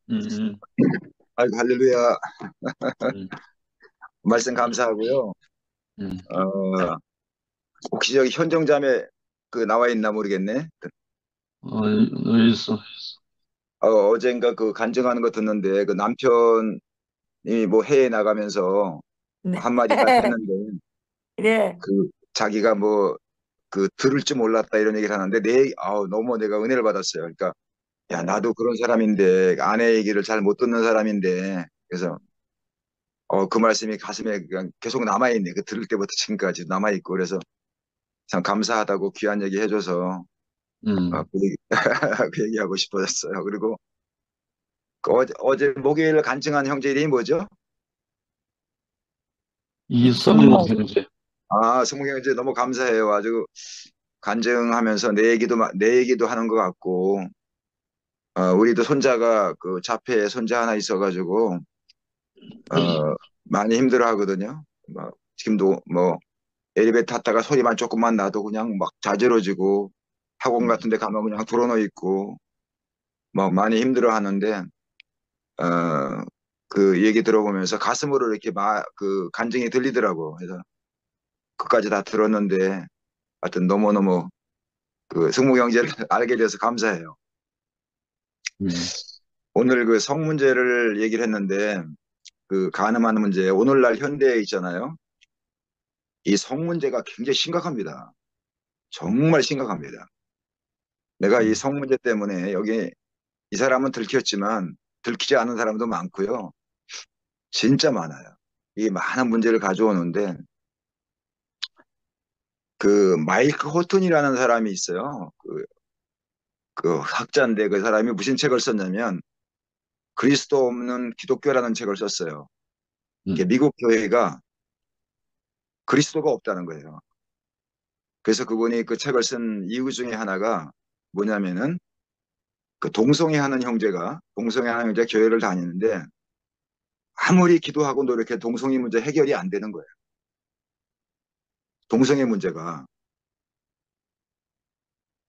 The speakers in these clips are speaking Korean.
음, 아이고, 할렐루야. 음, 말씀 감사하고요. 음. 어, 혹시 여기 현정자매 나와 있나 모르겠네. 어디 있어? 어젠가 그 간증하는 거 듣는데 그 남편이 뭐 해외 나가면서 네. 한마디 딱 했는데 네. 그 자기가 뭐 그 들을 줄 몰랐다 이런 얘기를 하는데 너무 내가 은혜를 받았어요. 그러니까 야, 나도 그런 사람인데 아내 얘기를 잘 못 듣는 사람인데 그래서 그 말씀이 가슴에 그냥 계속 남아있네. 그 들을 때부터 지금까지 남아있고 그래서 참 감사하다고 귀한 얘기 해줘서 음, 그 얘기, 그 얘기하고 싶어졌어요. 그리고 그 어제 목요일 간증한 형제 이름이 뭐죠? 이성모 성모. 형제. 성무 형제 너무 감사해요. 아주 간증하면서 내 얘기도 하는 것 같고, 우리도 손자가 그 자폐 손자 하나 있어가지고, 많이 힘들어 하거든요. 지금도 뭐 엘리베이터 탔다가 소리만 조금만 나도 그냥 막 자지러지고 학원 같은 데 가면 그냥 드러누워 있고, 막 많이 힘들어 하는데, 어, 그 얘기 들어보면서 가슴으로 이렇게 그 간증이 들리더라고. 그래서 그까지 다 들었는데 하여튼 너무너무 그 성무경제를 알게 돼서 감사해요. 음, 오늘 그 성 문제를 얘기를 했는데 그 가늠하는 문제 오늘날 현대에 있잖아요. 이 성 문제가 굉장히 심각합니다. 정말 심각합니다. 내가 이 음, 성 문제 때문에 여기 이 사람은 들켰지만 들키지 않은 사람도 많고요. 진짜 많아요. 이 많은 문제를 가져오는데 그 마이크 호튼이라는 사람이 있어요. 그 학자인데 그 사람이 무슨 책을 썼냐면 그리스도 없는 기독교라는 책을 썼어요. 이게 음, 미국 교회가 그리스도가 없다는 거예요. 그래서 그분이 그 책을 쓴 이유 중에 하나가 뭐냐면은 그 동성애 하는 형제 교회를 다니는데 아무리 기도하고 노력해 동성애 문제 해결이 안 되는 거예요. 동성애 문제가.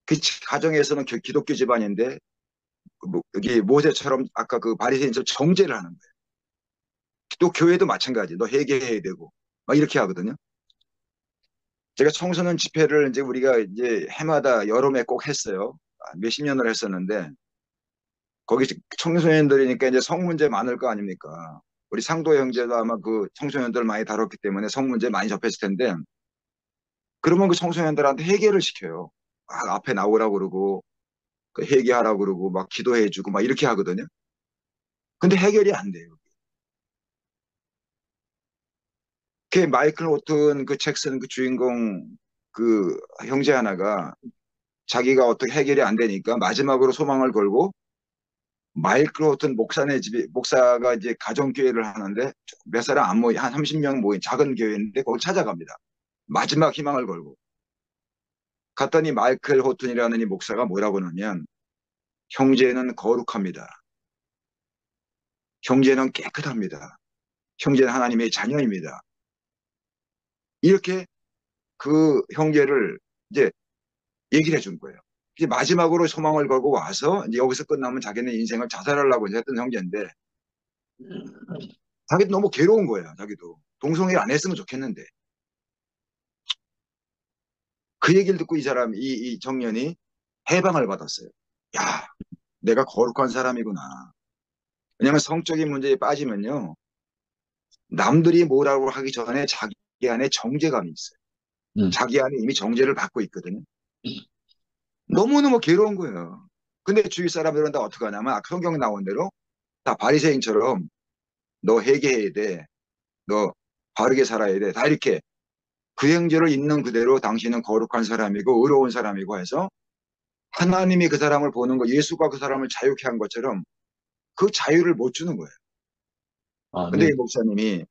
그 가정에서는 기독교 집안인데 여기 모세처럼 아까 그 바리새인처럼 정죄를 하는 거예요. 또 교회도 마찬가지. 너 회개해야 되고 막 이렇게 하거든요. 제가 청소년 집회를 이제 우리가 이제 해마다 여름에 꼭 했어요. 몇십 년을 했었는데 거기 청소년들이니까 이제 성 문제 많을 거 아닙니까? 우리 상도 형제도 아마 그 청소년들 많이 다뤘기 때문에 성 문제 많이 접했을 텐데 그러면 그 청소년들한테 회개를 시켜요. 앞에 나오라고 그러고 그 회개하라고 그러고 막 기도해주고 막 이렇게 하거든요. 근데 해결이 안 돼요. 그 마이클 호튼 그 책 쓴 그 주인공 그 형제 하나가 자기가 어떻게 해결이 안 되니까 마지막으로 소망을 걸고 마이클 호튼 목사가 이제 가정교회를 하는데 몇 사람 안 모인 한 30명 모인 작은 교회인데 거기 찾아갑니다. 마지막 희망을 걸고 갔더니 마이클 호튼이라는 이 목사가 뭐라고 하냐면 형제는 거룩합니다. 형제는 깨끗합니다. 형제는 하나님의 자녀입니다. 이렇게 그 형제를 이제 얘기를 해준 거예요. 이제 마지막으로 소망을 걸고 와서 이제 여기서 끝나면 자기는 인생을 자살하려고 이제 했던 형제인데 자기도 너무 괴로운 거야. 자기도 동성애 안 했으면 좋겠는데 그 얘기를 듣고 이 청년이 해방을 받았어요. 야, 내가 거룩한 사람이구나. 왜냐하면 성적인 문제에 빠지면요 남들이 뭐라고 하기 전에 자기 안에 정죄감이 있어요. 음, 자기 안에 이미 정죄를 받고 있거든요. 너무너무 괴로운 거예요. 근데 주위 사람들은 다 어떻게 하냐면 아까 성경 나온 대로 다 바리새인처럼 너 회개해야 돼. 너 바르게 살아야 돼. 다 이렇게 그 행제를 있는 그대로 당신은 거룩한 사람이고 의로운 사람이고 해서 하나님이 그 사람을 보는 거 예수가 그 사람을 자유케 한 것처럼 그 자유를 못 주는 거예요. 근데 이 아멘. 목사님이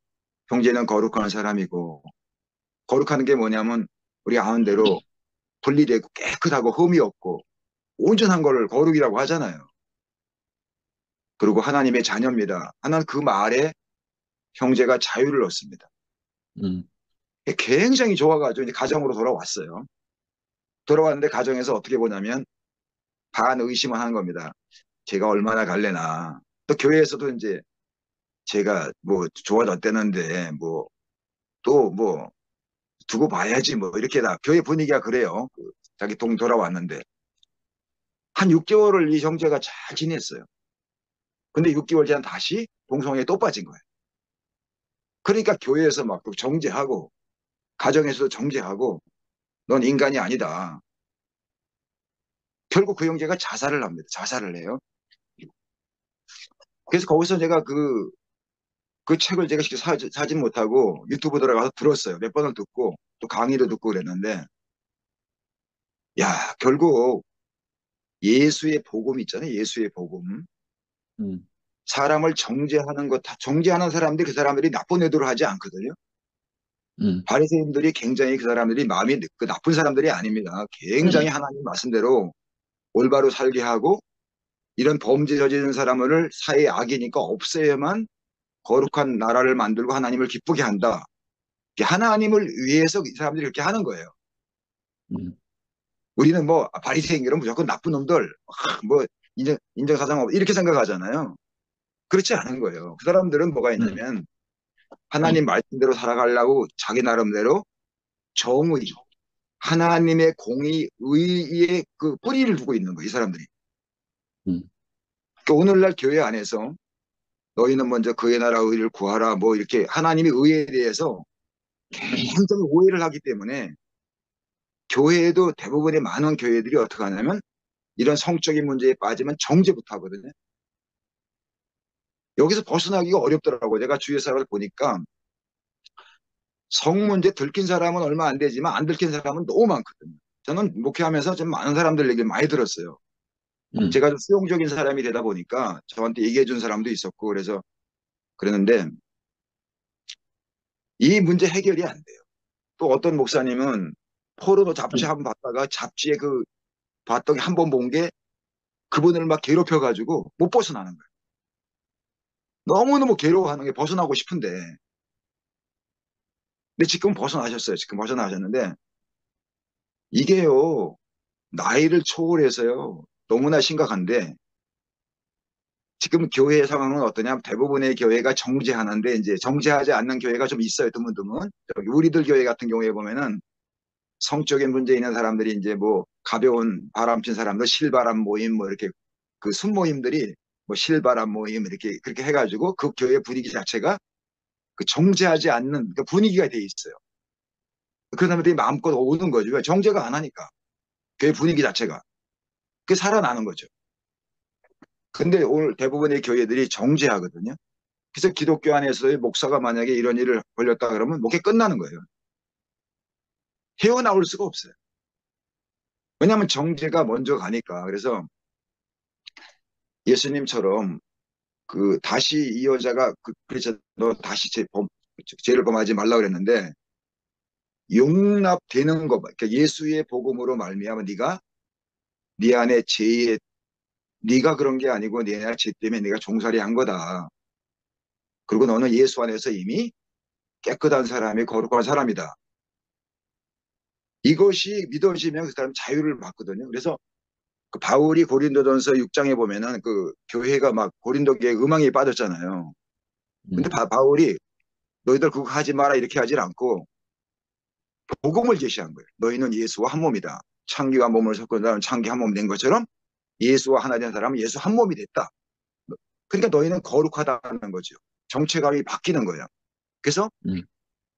형제는 거룩한 사람이고 거룩한 게 뭐냐면 우리 아는 대로 분리되고 깨끗하고 흠이 없고 온전한 거를 거룩이라고 하잖아요. 그리고 하나님의 자녀입니다. 하나는 그 말에 형제가 자유를 얻습니다. 음, 굉장히 좋아가지고 이제 가정으로 돌아왔어요. 돌아왔는데 가정에서 어떻게 보냐면 반의심을 하는 겁니다. 제가 얼마나 갈래나. 또 교회에서도 이제 제가 뭐 좋아졌다는데 뭐 또 뭐 두고 봐야지 뭐 이렇게 다 교회 분위기가 그래요. 자기 동 돌아왔는데 한 6개월을 이 형제가 잘 지냈어요. 근데 6개월 전 다시 동성애에 또 빠진 거예요. 그러니까 교회에서 막 또 정죄하고 가정에서도 정죄하고 넌 인간이 아니다. 결국 그 형제가 자살을 합니다. 자살을 해요. 그래서 거기서 제가 그 책을 제가 직접 사진 못하고 유튜브 들어가서 들었어요. 몇 번을 듣고 또 강의도 듣고 그랬는데 야, 결국 예수의 복음 있잖아요. 예수의 복음. 음, 사람을 정죄하는 것, 정죄하는 사람들이 그 사람들이 나쁜 의도를 하지 않거든요. 음, 바리새인들이 굉장히 그 사람들이 마음이 그 나쁜 사람들이 아닙니다. 굉장히 하나님 말씀대로 올바로 살게 하고 이런 범죄 저지른 사람을 사회의 악이니까 없애야만 거룩한 나라를 만들고 하나님을 기쁘게 한다. 하나님을 위해서 이 사람들이 그렇게 하는 거예요. 음, 우리는 뭐 바리새인들은 무조건 나쁜 놈들, 뭐 인정사정 없 이렇게 생각하잖아요. 그렇지 않은 거예요. 그 사람들은 뭐가 음, 있냐면 하나님 말씀대로 살아가려고 자기 나름대로 정의, 하나님의 공의, 의의 그 뿌리를 두고 있는 거예요. 이 사람들이. 음, 그러니까 오늘날 교회 안에서 너희는 먼저 그의 나라 의를 구하라 뭐 이렇게 하나님의 의에 대해서 굉장히 오해를 하기 때문에 교회에도 대부분의 많은 교회들이 어떻게 하냐면 이런 성적인 문제에 빠지면 정죄부터 하거든요. 여기서 벗어나기가 어렵더라고요. 제가 주위의 사람을 보니까 성 문제 들킨 사람은 얼마 안 되지만 안 들킨 사람은 너무 많거든요. 저는 목회하면서 좀 많은 사람들 얘기를 많이 들었어요. 음, 제가 좀 수용적인 사람이 되다 보니까 저한테 얘기해 준 사람도 있었고 그래서 그랬는데 이 문제 해결이 안 돼요. 또 어떤 목사님은 포르노 잡지 한번 봤다가 잡지에 그 봤더니 한 번 본 게 그분을 막 괴롭혀가지고 못 벗어나는 거예요. 너무너무 괴로워하는 게 벗어나고 싶은데 근데 지금 벗어나셨어요. 지금 벗어나셨는데 이게요 나이를 초월해서요 너무나 심각한데 지금 교회 상황은 어떠냐? 대부분의 교회가 정죄하는데 이제 정죄하지 않는 교회가 좀 있어요. 드문드문. 저기 우리들 교회 같은 경우에 보면은 성적인 문제 있는 사람들이 이제 뭐 가벼운 바람핀 사람들 실바람 모임 뭐 이렇게 그 순모임들이 뭐 실바람 모임 이렇게 그렇게 해가지고 그 교회 분위기 자체가 그 정죄하지 않는 그 분위기가 돼 있어요. 그 사람들이 마음껏 오는 거죠. 왜? 정죄가 안 하니까 교회 분위기 자체가 그게 살아나는 거죠. 근데 오늘 대부분의 교회들이 정죄하거든요. 그래서 기독교 안에서의 목사가 만약에 이런 일을 벌렸다 그러면 목회 끝나는 거예요. 헤어나올 수가 없어요. 왜냐하면 정죄가 먼저 가니까. 그래서 예수님처럼 그 다시 이 여자가 그래서 너 다시 죄를 범하지 말라 그랬는데 용납되는 것, 그러니까 예수의 복음으로 말미암아 네가 네 안에 죄에 네가 그런 게 아니고 네 안에 죄 때문에 네가 종살이 한 거다. 그리고 너는 예수 안에서 이미 깨끗한 사람이 거룩한 사람이다. 이것이 믿어지면 그 사람 자유를 받거든요. 그래서 그 바울이 고린도전서 6장에 보면은 그 교회가 막 고린도교에 음악에 빠졌잖아요. 근데 음, 바울이 너희들 그거 하지 마라 이렇게 하질 않고 복음을 제시한 거예요. 너희는 예수와 한 몸이다. 창기와 몸을 섞은 사람은 창기 한 몸 된 것처럼 예수와 하나 된 사람은 예수 한 몸이 됐다. 그러니까 너희는 거룩하다는 거죠. 정체감이 바뀌는 거예요. 그래서 음,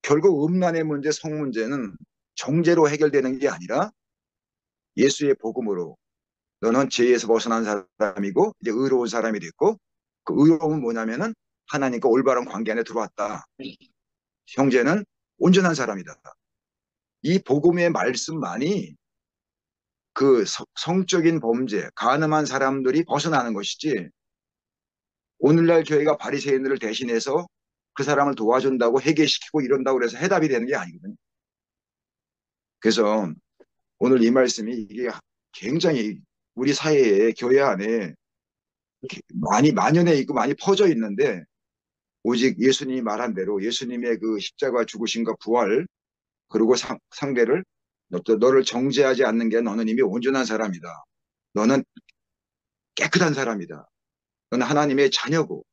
결국 음란의 문제, 성 문제는 정죄로 해결되는 게 아니라 예수의 복음으로 너는 죄에서 벗어난 사람이고 이제 의로운 사람이 됐고 그 의로움은 뭐냐면은 하나님과 올바른 관계 안에 들어왔다. 형제는 온전한 사람이다. 이 복음의 말씀만이 그 성적인 범죄, 간음한 사람들이 벗어나는 것이지 오늘날 교회가 바리새인들을 대신해서 그 사람을 도와준다고 회개시키고 이런다고 그래서 해답이 되는 게 아니거든요. 그래서 오늘 이 말씀이 이게 굉장히 우리 사회에 교회 안에 많이 만연해 있고 많이 퍼져 있는데 오직 예수님이 말한 대로 예수님의 그 십자가 죽으심과 부활 그리고 상대를 너를 정죄하지 않는 게 너는 이미 온전한 사람이다. 너는 깨끗한 사람이다. 너는 하나님의 자녀고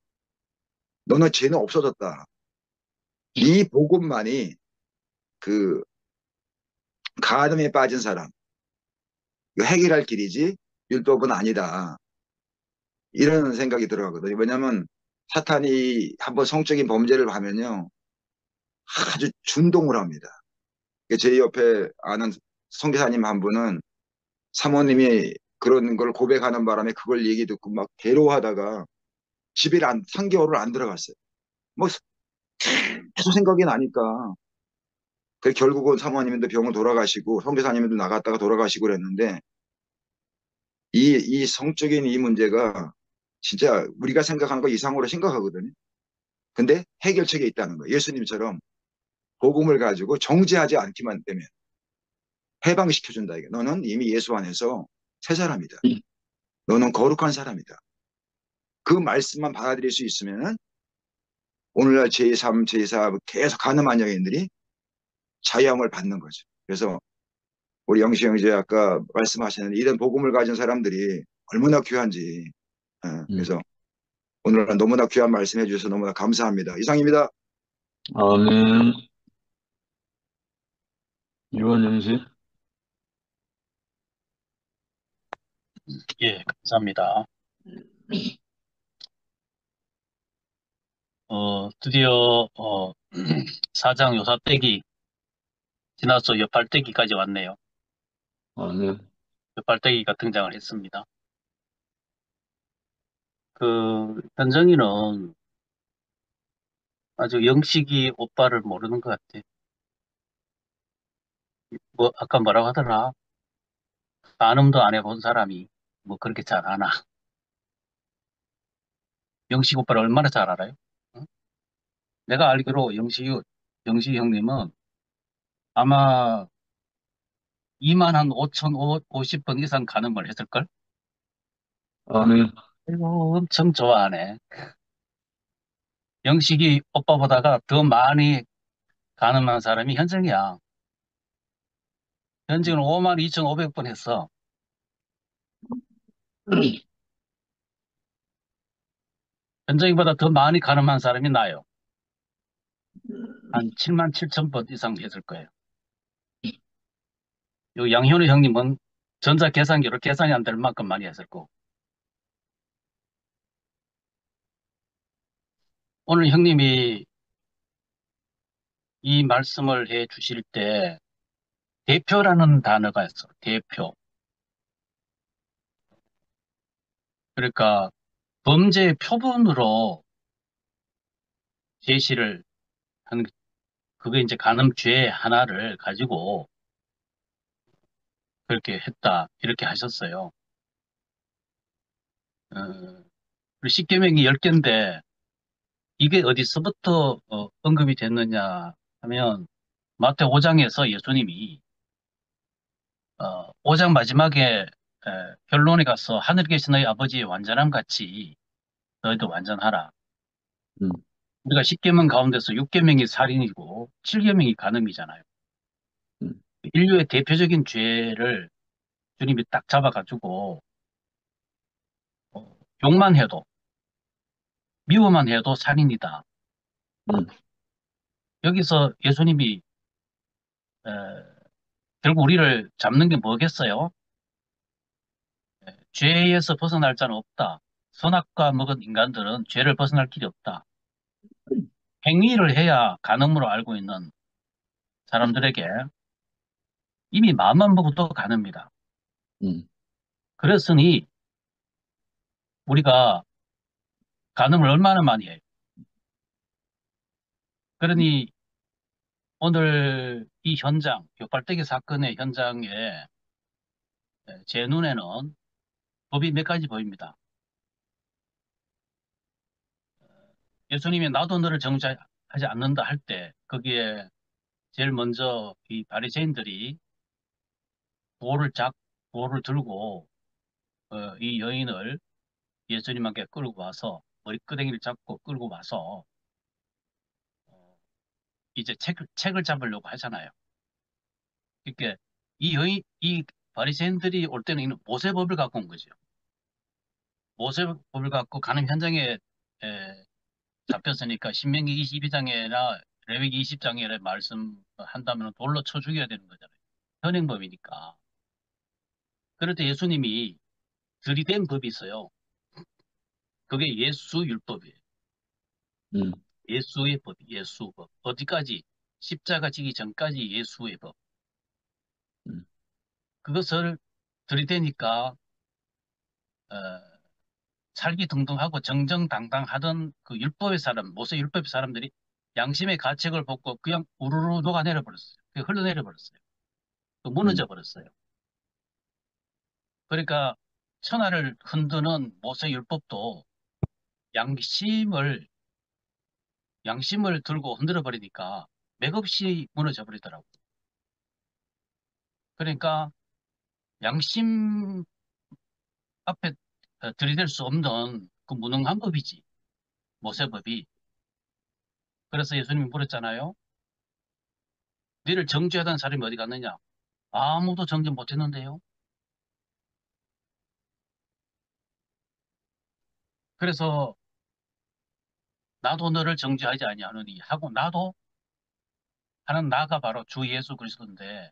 너는 죄는 없어졌다. 이 복음만이 그 가늠에 빠진 사람 이거 해결할 길이지 율법은 아니다. 이런 생각이 들어가거든요. 왜냐하면 사탄이 한번 성적인 범죄를 하면요 아주 준동을 합니다. 제 옆에 아는 선교사님 한 분은 사모님이 그런 걸 고백하는 바람에 그걸 얘기 듣고 막 괴로워하다가 집에 3개월을 안 들어갔어요. 뭐 계속 생각이 나니까. 그 결국은 사모님도 병을 돌아가시고 선교사님도 나갔다가 돌아가시고 그랬는데 이 성적인 이 문제가 진짜 우리가 생각하는 거 이상으로 심각하거든요. 근데 해결책에 있다는 거예요. 예수님처럼 복음을 가지고 정죄하지 않기만 되면 해방시켜준다. 이게 너는 이미 예수 안에서 새 사람이다. 너는 거룩한 사람이다. 그 말씀만 받아들일 수 있으면 오늘날 제3, 제4 계속 가늠한 여인들이 자유함을 받는 거죠. 그래서 우리 영시 형제 아까 말씀하셨는데 이런 복음을 가진 사람들이 얼마나 귀한지. 음. 그래서 오늘은 너무나 귀한 말씀 해주셔서 너무나 감사합니다. 이상입니다. 아멘. 유원 씨. 예, 감사합니다. 드디어, 4장 요사떼기 지나서 옆발떼기까지 왔네요. 아멘. 옆발떼기가 등장을 했습니다. 현정이는 아주 영식이 오빠를 모르는 것 같아. 아까 뭐라고 하더라? 간음도 안 해본 사람이 뭐 그렇게 잘 아나. 영식 오빠를 얼마나 잘 알아요? 응? 내가 알기로 영식 형님은 아마 2만 한 5,050번 이상 간음을 했을걸? 아멘. 이거 엄청 좋아하네. 영식이 오빠보다가 더 많이 가늠한 사람이 현정이야. 현정은 5만 2,500번 했어. 현정이보다 더 많이 가늠한 사람이 나요. 한 7만 7천 번 이상 했을 거예요. 요 양현우 형님은 전자계산기로 계산이 안 될 만큼 많이 했을 거고. 오늘 형님이 이 말씀을 해 주실 때 대표라는 단어가 있어. 대표. 그러니까 범죄의 표본으로 제시를 한 그게 이제 간음죄 하나를 가지고 그렇게 했다. 이렇게 하셨어요. 어, 십계명이 10개인데 이게 어디서부터 언급이 됐느냐 하면 마태 5장에서 예수님이 5장 마지막에 결론에 가서 하늘에 계신 너희 아버지의 완전함 같이 너희도 완전하라. 음. 우리가 10계명 가운데서 6계명이 살인이고 7계명이 간음이잖아요. 음. 인류의 대표적인 죄를 주님이 딱 잡아가지고 욕만 해도 미워만 해도 살인이다. 음. 여기서 예수님이 에, 결국 우리를 잡는 게 뭐겠어요? 죄에서 벗어날 자는 없다. 선악과 먹은 인간들은 죄를 벗어날 길이 없다. 행위를 해야 간음으로 알고 있는 사람들에게 이미 마음만 먹어도 간음이다. 음. 그랬으니 우리가 간음을 얼마나 많이 해요. 그러니 오늘 이 현장, 격발대기 사건의 현장에 제 눈에는 법이 몇 가지 보입니다. 예수님이 나도 너를 정죄하지 않는다 할 때 거기에 제일 먼저 이 바리새인들이 돌을 들고 이 여인을 예수님에게 끌고 와서 머리끄댕이를 잡고 끌고 와서 이제 책을 잡으려고 하잖아요. 그러니까 이 바리새인들이 올 때는 이는 모세법을 갖고 온 거죠. 모세법을 갖고 가늠 현장에 잡혔으니까 신명기 22장에나 레위기 20장에 말씀한다면 돌로 쳐 죽여야 되는 거잖아요. 현행범이니까. 그럴 때 예수님이 들이댄 법이 있어요. 그게 예수율법이에요. 음, 예수의 법, 예수법. 어디까지? 십자가 지기 전까지 예수의 법. 음, 그것을 들이대니까 어, 살기등등하고 정정당당하던 그 율법의 사람, 모세 율법의 사람들이 양심의 가책을 벗고 그냥 우르르 녹아내려 버렸어요. 그냥 흘러내려 버렸어요. 무너져 음, 버렸어요. 그러니까 천하를 흔드는 모세 율법도 양심을 양심을 들고 흔들어 버리니까 맥없이 무너져 버리더라고. 그러니까 양심 앞에 들이댈 수 없는 그 무능한 법이지. 모세법이. 그래서 예수님이 물었잖아요. 너를 정죄하던 사람이 어디 갔느냐? 아무도 정죄 못했는데요. 그래서 나도 너를 정죄하지 아니하노니 하고 나도 하는 나가 바로 주 예수 그리스도인데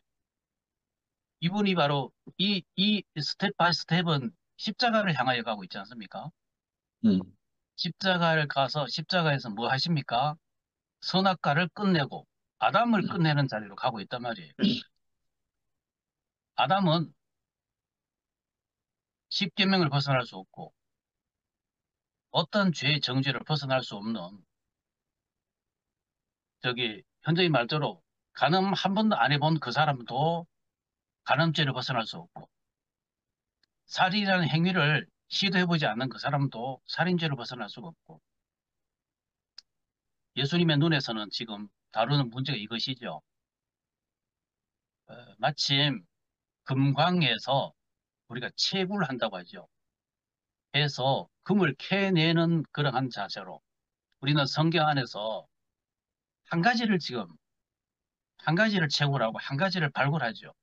이분이 바로 이 스텝 바이 스텝은 십자가를 향하여 가고 있지 않습니까? 음, 십자가를 가서 십자가에서 뭐 하십니까? 선악과를 끝내고 아담을 끝내는 자리로 가고 있단 말이에요. 아담은 십계명을 벗어날 수 없고 어떤 죄의 정죄를 벗어날 수 없는 저기 현재의 말대로 간음 한 번도 안 해본 그 사람도 간음죄를 벗어날 수 없고 살인이라는 행위를 시도해보지 않는 그 사람도 살인죄를 벗어날 수가 없고 예수님의 눈에서는 지금 다루는 문제가 이것이죠. 마침 금광에서 우리가 채굴을 한다고 하죠. 해서 금을 캐내는 그러한 자세로 우리는 성경 안에서 한 가지를 지금 한 가지를 채굴하고 한 가지를 발굴하죠.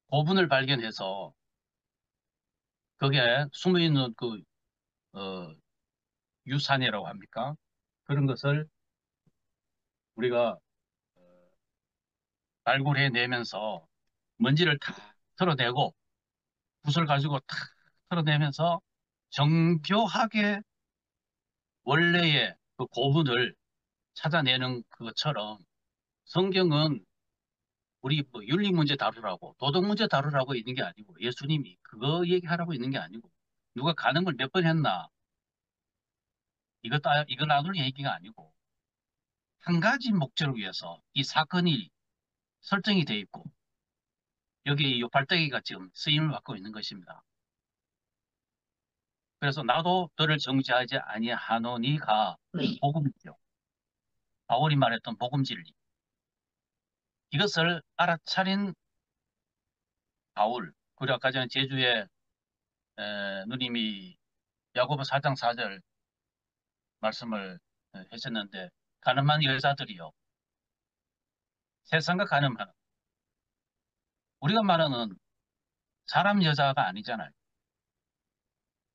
고분을 발견해서 거기에 숨어있는 그 어, 유산이라고 합니까? 그런 것을 우리가 발굴해내면서 먼지를 다 털어내고 붓을 가지고 탁 털어내면서 정교하게 원래의 그 고분을 찾아내는 그것처럼 성경은 우리 뭐 윤리 문제 다루라고 도덕 문제 다루라고 있는 게 아니고 예수님이 그거 얘기하라고 있는 게 아니고 누가 가는 걸 몇 번 했나 이거 나눌 얘기가 아니고 한 가지 목적을 위해서 이 사건이 설정이 돼 있고 여기 이 발대기가 지금 쓰임을 받고 있는 것입니다. 그래서 나도 너를 정죄하지 아니하노니가 복음이죠. 바울이 말했던 복음 진리. 이것을 알아차린 바울. 그리고 아까 전에 제주에 누님이 야고보 4장 4절 말씀을 하셨는데 가늠한 여자들이요. 세상과 가늠하는 우리가 말하는 사람 여자가 아니잖아요.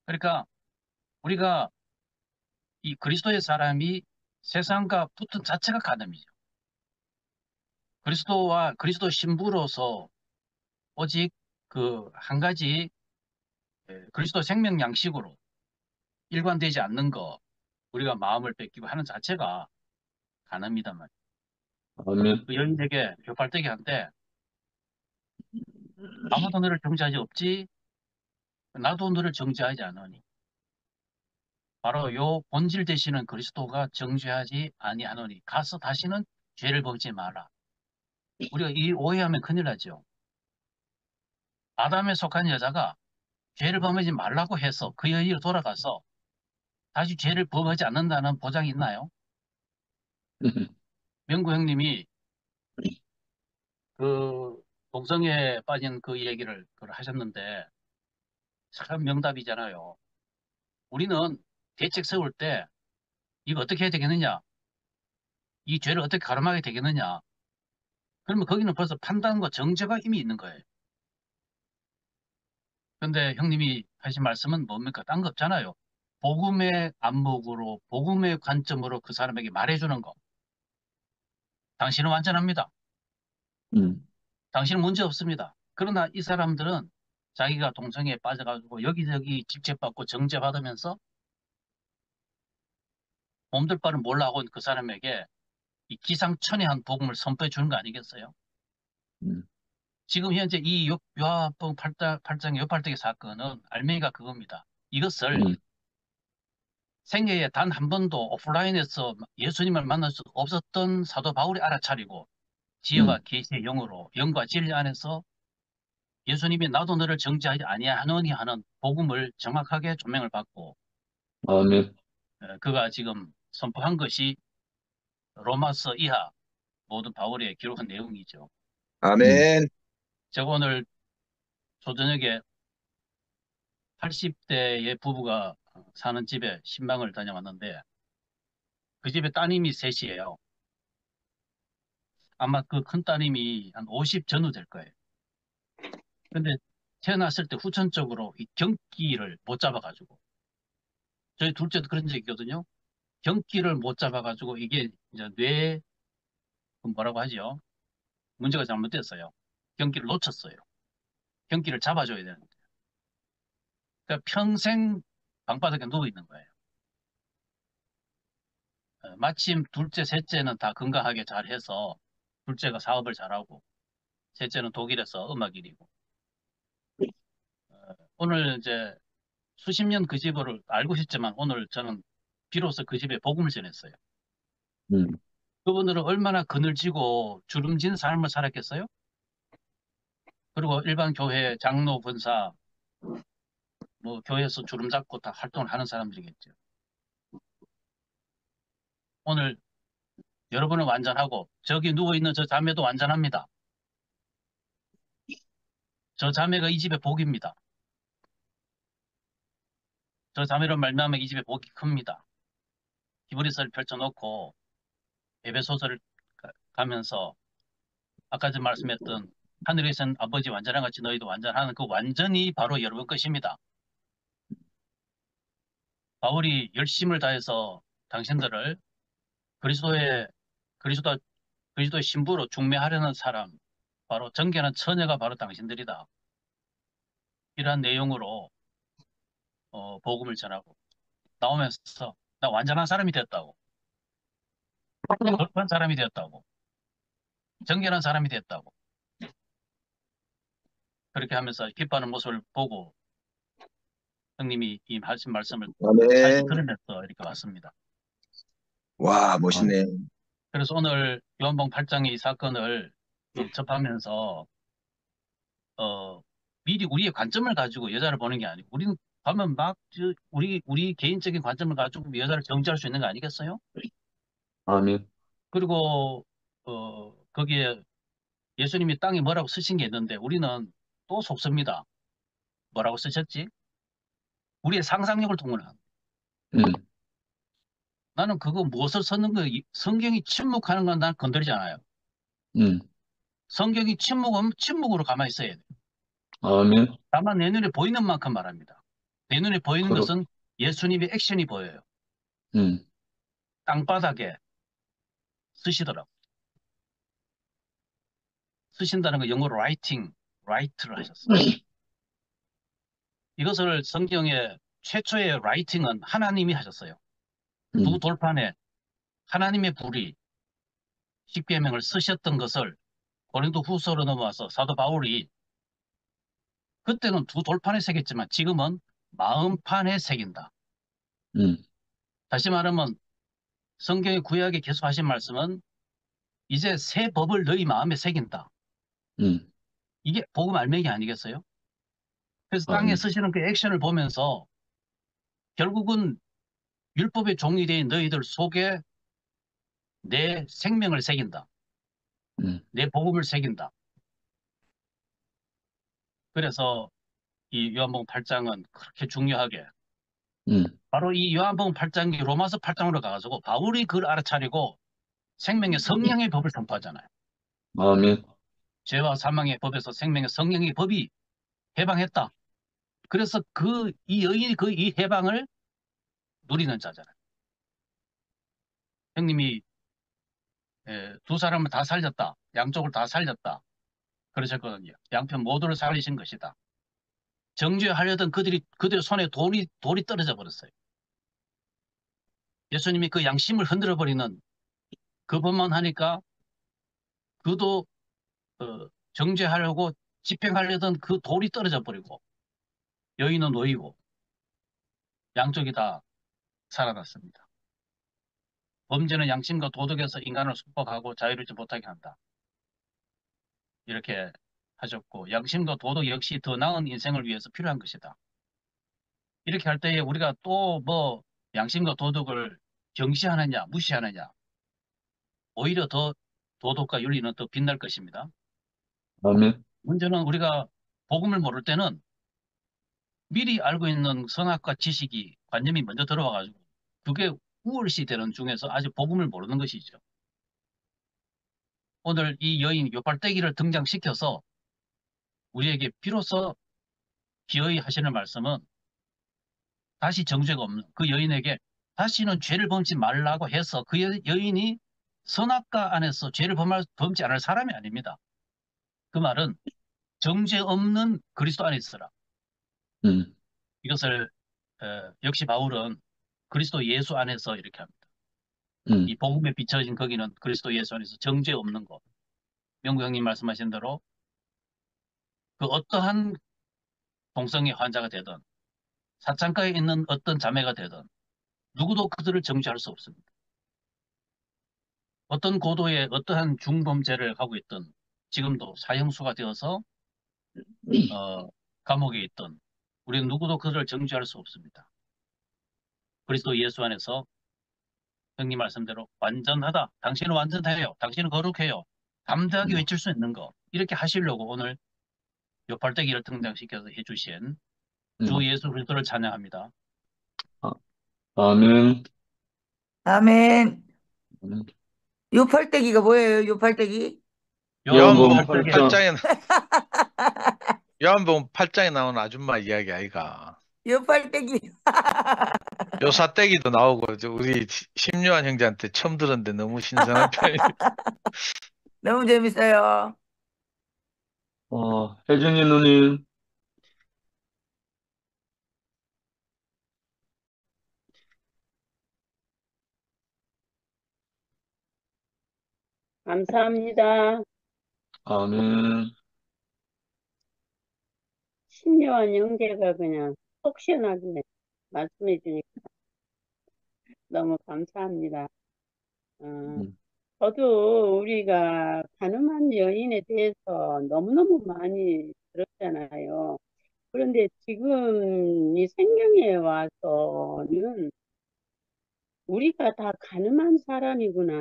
그러니까 우리가 이 그리스도의 사람이 세상과 붙은 자체가 가늠이죠. 그리스도와 그리스도 신부로서 오직 그 한 가지 그리스도 생명 양식으로 일관되지 않는 거 우리가 마음을 뺏기고 하는 자체가 가늠이단 말이에요. 아멘. 그 여인에게 벽발대기 한때 아무도 너를 정죄하지 없지 나도 너를 정죄하지 않으니 바로 요 본질 되시는 그리스도가 정죄하지 아니하노니 가서 다시는 죄를 범지 마라. 우리가 이 오해하면 큰일 나죠. 아담에 속한 여자가 죄를 범하지 말라고 해서 그 여인으로 돌아가서 다시 죄를 범하지 않는다는 보장이 있나요? 명구 형님이 그 동성애에 빠진 그 얘기를 그걸 하셨는데 참 명답이잖아요. 우리는 대책 세울 때 이거 어떻게 해야 되겠느냐? 이 죄를 어떻게 가름하게 되겠느냐? 그러면 거기는 벌써 판단과 정죄가 이미 있는 거예요. 근데 형님이 하신 말씀은 뭡니까? 딴 거 없잖아요. 복음의 안목으로, 복음의 관점으로 그 사람에게 말해주는 거. 당신은 완전합니다. 음, 당신은 문제 없습니다. 그러나 이 사람들은 자기가 동성애에 빠져가지고 여기저기 직책받고 정죄받으면서 몸둘 바를 몰라 하고 있는 그 사람에게 이 기상천외한 복음을 선포해 주는 거 아니겠어요? 음, 지금 현재 이 요한복음 8장의 요팔대기 사건은 알맹이가 그겁니다. 이것을 음, 생애에 단 한 번도 오프라인에서 예수님을 만날 수 없었던 사도 바울이 알아차리고 지혜와 음, 계시의 영으로 영과 진리 안에서 예수님이 나도 너를 정죄하지 아니하노니 하는 복음을 정확하게 조명을 받고 아멘. 그가 지금 선포한 것이 로마서 이하 모든 바울의 기록한 내용이죠. 음, 아멘. 제가 오늘 조저녁에 80대의 부부가 사는 집에 신방을 다녀왔는데 그 집에 따님이 셋이에요. 아마 그 큰 따님이 한 50 전후 될 거예요. 근데 태어났을 때 후천적으로 이 경기를 못 잡아가지고 저희 둘째도 그런 적이 있거든요. 경기를 못 잡아가지고 이게 이제 뇌 그 뭐라고 하죠? 문제가 잘못됐어요. 경기를 놓쳤어요. 경기를 잡아줘야 되는데. 그러니까 평생 방바닥에 누워 있는 거예요. 마침 둘째, 셋째는 다 건강하게 잘해서 둘째가 사업을 잘하고 셋째는 독일에서 음악 일이고 오늘 이제 수십 년 그 집을 알고 싶지만 오늘 저는 비로소 그 집에 복음을 전했어요. 음, 그분들은 얼마나 그늘지고 주름진 삶을 살았겠어요? 그리고 일반 교회 장로, 권사, 뭐 교회에서 주름 잡고 다 활동을 하는 사람들이겠죠. 오늘 여러분은 완전하고 저기 누워있는 저 자매도 완전합니다. 저 자매가 이 집의 복입니다. 저 자매로 말미암아 이 집의 복이 큽니다. 히브리서를 펼쳐놓고 에베소서를 가면서 아까 전 말씀했던 하늘에 계신 아버지 완전한 같이 너희도 완전하는 그 완전이 바로 여러분 것입니다. 바울이 열심을 다해서 당신들을 그리스도의 그리스도 그리스도의 신부로 중매하려는 사람, 바로 정결한 처녀가 바로 당신들이다. 이러한 내용으로 복음을 전하고 나오면서 나 완전한 사람이 됐다고, 거룩한 사람이 되었다고, 정결한 사람이 됐다고 그렇게 하면서 기뻐하는 모습을 보고 형님이 이 하신 말씀을 잘 아멘. 들으면서 이렇게 왔습니다. 와, 아멘. 멋있네. 그래서 오늘 요한복음 8장의 이 사건을 접하면서 미리 우리의 관점을 가지고 여자를 보는 게 아니고 우리는 가면 막 우리 개인적인 관점을 가지고 여자를 정죄할 수 있는 거 아니겠어요? 아멘. 그리고 거기에 예수님이 땅에 뭐라고 쓰신 게 있는데 우리는 또 속습니다. 뭐라고 쓰셨지? 우리의 상상력을 동원한. 음, 나는 그거 무엇을 썼는 거 성경이 침묵하는 건 난 건드리지 않아요. 음, 성경이 침묵하면 침묵으로 가만히 있어야 돼. 아멘. 다만 내 눈에 보이는 만큼 말합니다. 내 눈에 보이는 그렇, 것은 예수님의 액션이 보여요. 음, 땅바닥에 쓰시더라고. 쓰신다는 거 영어로 라이트를 하셨어. 이것을 성경의 최초의 라이팅은 하나님이 하셨어요. 두 음, 돌판에 하나님의 불이 십계명을 쓰셨던 것을 고린도 후서로 넘어와서 사도 바울이 그때는 두 돌판에 새겼지만 지금은 마음판에 새긴다. 음, 다시 말하면 성경의 구약에 계속 하신 말씀은 이제 새 법을 너희 마음에 새긴다. 음, 이게 복음 알맹이 아니겠어요? 그래서 땅에 아멘. 쓰시는 그 액션을 보면서 결국은 율법의 종이 된 너희들 속에 내 생명을 새긴다. 음, 내 복음을 새긴다. 그래서 이 요한복음 8장은 그렇게 중요하게 음, 바로 이 요한복음 8장이 로마서 8장으로 가가지고 바울이 그걸 알아차리고 생명의 성령의 법을 선포하잖아요. 아멘. 죄와 사망의 법에서 생명의 성령의 법이 해방했다. 그래서 이 여인이 이 해방을 누리는 자잖아요. 형님이 두 사람을 다 살렸다. 양쪽을 다 살렸다. 그러셨거든요. 양편 모두를 살리신 것이다. 정죄하려던 그들 손에 돌이 떨어져 버렸어요. 예수님이 그 양심을 흔들어 버리는 그 법만 하니까 그도 정죄하려고 집행하려던 그 돌이 떨어져 버리고 여인은 놓이고 양쪽이 다 살아났습니다. 범죄는 양심과 도덕에서 인간을束縛하고 자유롭지 못하게 한다. 이렇게 하셨고 양심과 도덕 역시 더 나은 인생을 위해서 필요한 것이다. 이렇게 할 때에 우리가 또 뭐 양심과 도덕을 경시하느냐 무시하느냐 오히려 더 도덕과 윤리는 더 빛날 것입니다. 아멘. 문제는 우리가 복음을 모를 때는 미리 알고 있는 선악과 지식이 관념이 먼저 들어와가지고 그게 우월시 되는 중에서 아직 복음을 모르는 것이죠. 오늘 이 여인 요팔대기를 등장시켜서 우리에게 비로소 기어이 하시는 말씀은 다시 정죄가 없는 그 여인에게 다시는 죄를 범치 말라고 해서 그 여인이 선악과 안에서 죄를 범치 않을 사람이 아닙니다. 그 말은 정죄 없는 그리스도 안에 있어라. 음, 이것을 역시 바울은 그리스도 예수 안에서 이렇게 합니다. 이 음, 복음에 비춰진 거기는 그리스도 예수 안에서 정죄 없는 것. 명구 형님 말씀하신 대로 그 어떠한 동성애 환자가 되든 사창가에 있는 어떤 자매가 되든 누구도 그들을 정죄할 수 없습니다. 어떤 고도의 어떠한 중범죄를 하고 있든 지금도 사형수가 되어서 감옥에 있든 우리는 누구도 그들을 정죄할 수 없습니다. 그리스도 예수 안에서 형님 말씀대로 완전하다. 당신은 완전해요. 당신은 거룩해요. 담대하게 외칠 수 있는 거. 이렇게 하시려고 오늘 요팔대기를 등장시켜서 해주신 주 음. 예수 그리스도를 찬양합니다. 아, 아멘. 아멘. 아멘. 요팔대기가 뭐예요? 요팔대기? 요한복음 요한복음 8장에 8장. 요한복음 8장에 나오는 아줌마 이야기 아이가. 요팔대기. 요사떼기도 나오고 우리 심요한 형제한테 처음 들었는데 너무 신선한 표현이. 너무 재밌어요. 혜진이 누님. 감사합니다. 아멘. 신요한 형제가 그냥 속 시원하게 말씀해 주니까 너무 감사합니다. 음, 저도 우리가 가늠한 여인에 대해서 너무너무 많이 들었잖아요. 그런데 지금 이 생명에 와서는 우리가 다 가늠한 사람이구나.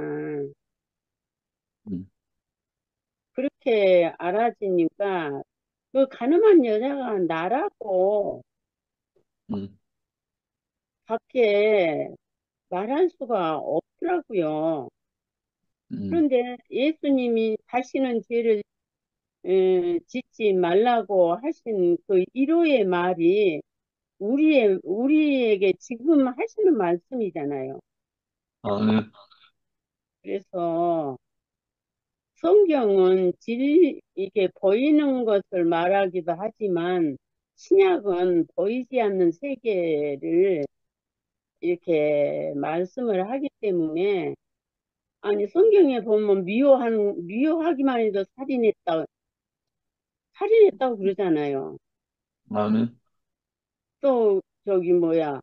음, 그렇게 알아지니까 그 가늠한 여자가 나라고 음, 밖에 말할 수가 없더라고요. 음, 그런데 예수님이 다시는 죄를 짓지 말라고 하신 그 1호의 말이 우리에게 지금 하시는 말씀이잖아요. 아멘. 그래서 성경은 이게 보이는 것을 말하기도 하지만 신약은 보이지 않는 세계를 이렇게 말씀을 하기 때문에 아니 성경에 보면 미워하기만 해도 살인했다고 그러잖아요. 아멘. 또 저기 뭐야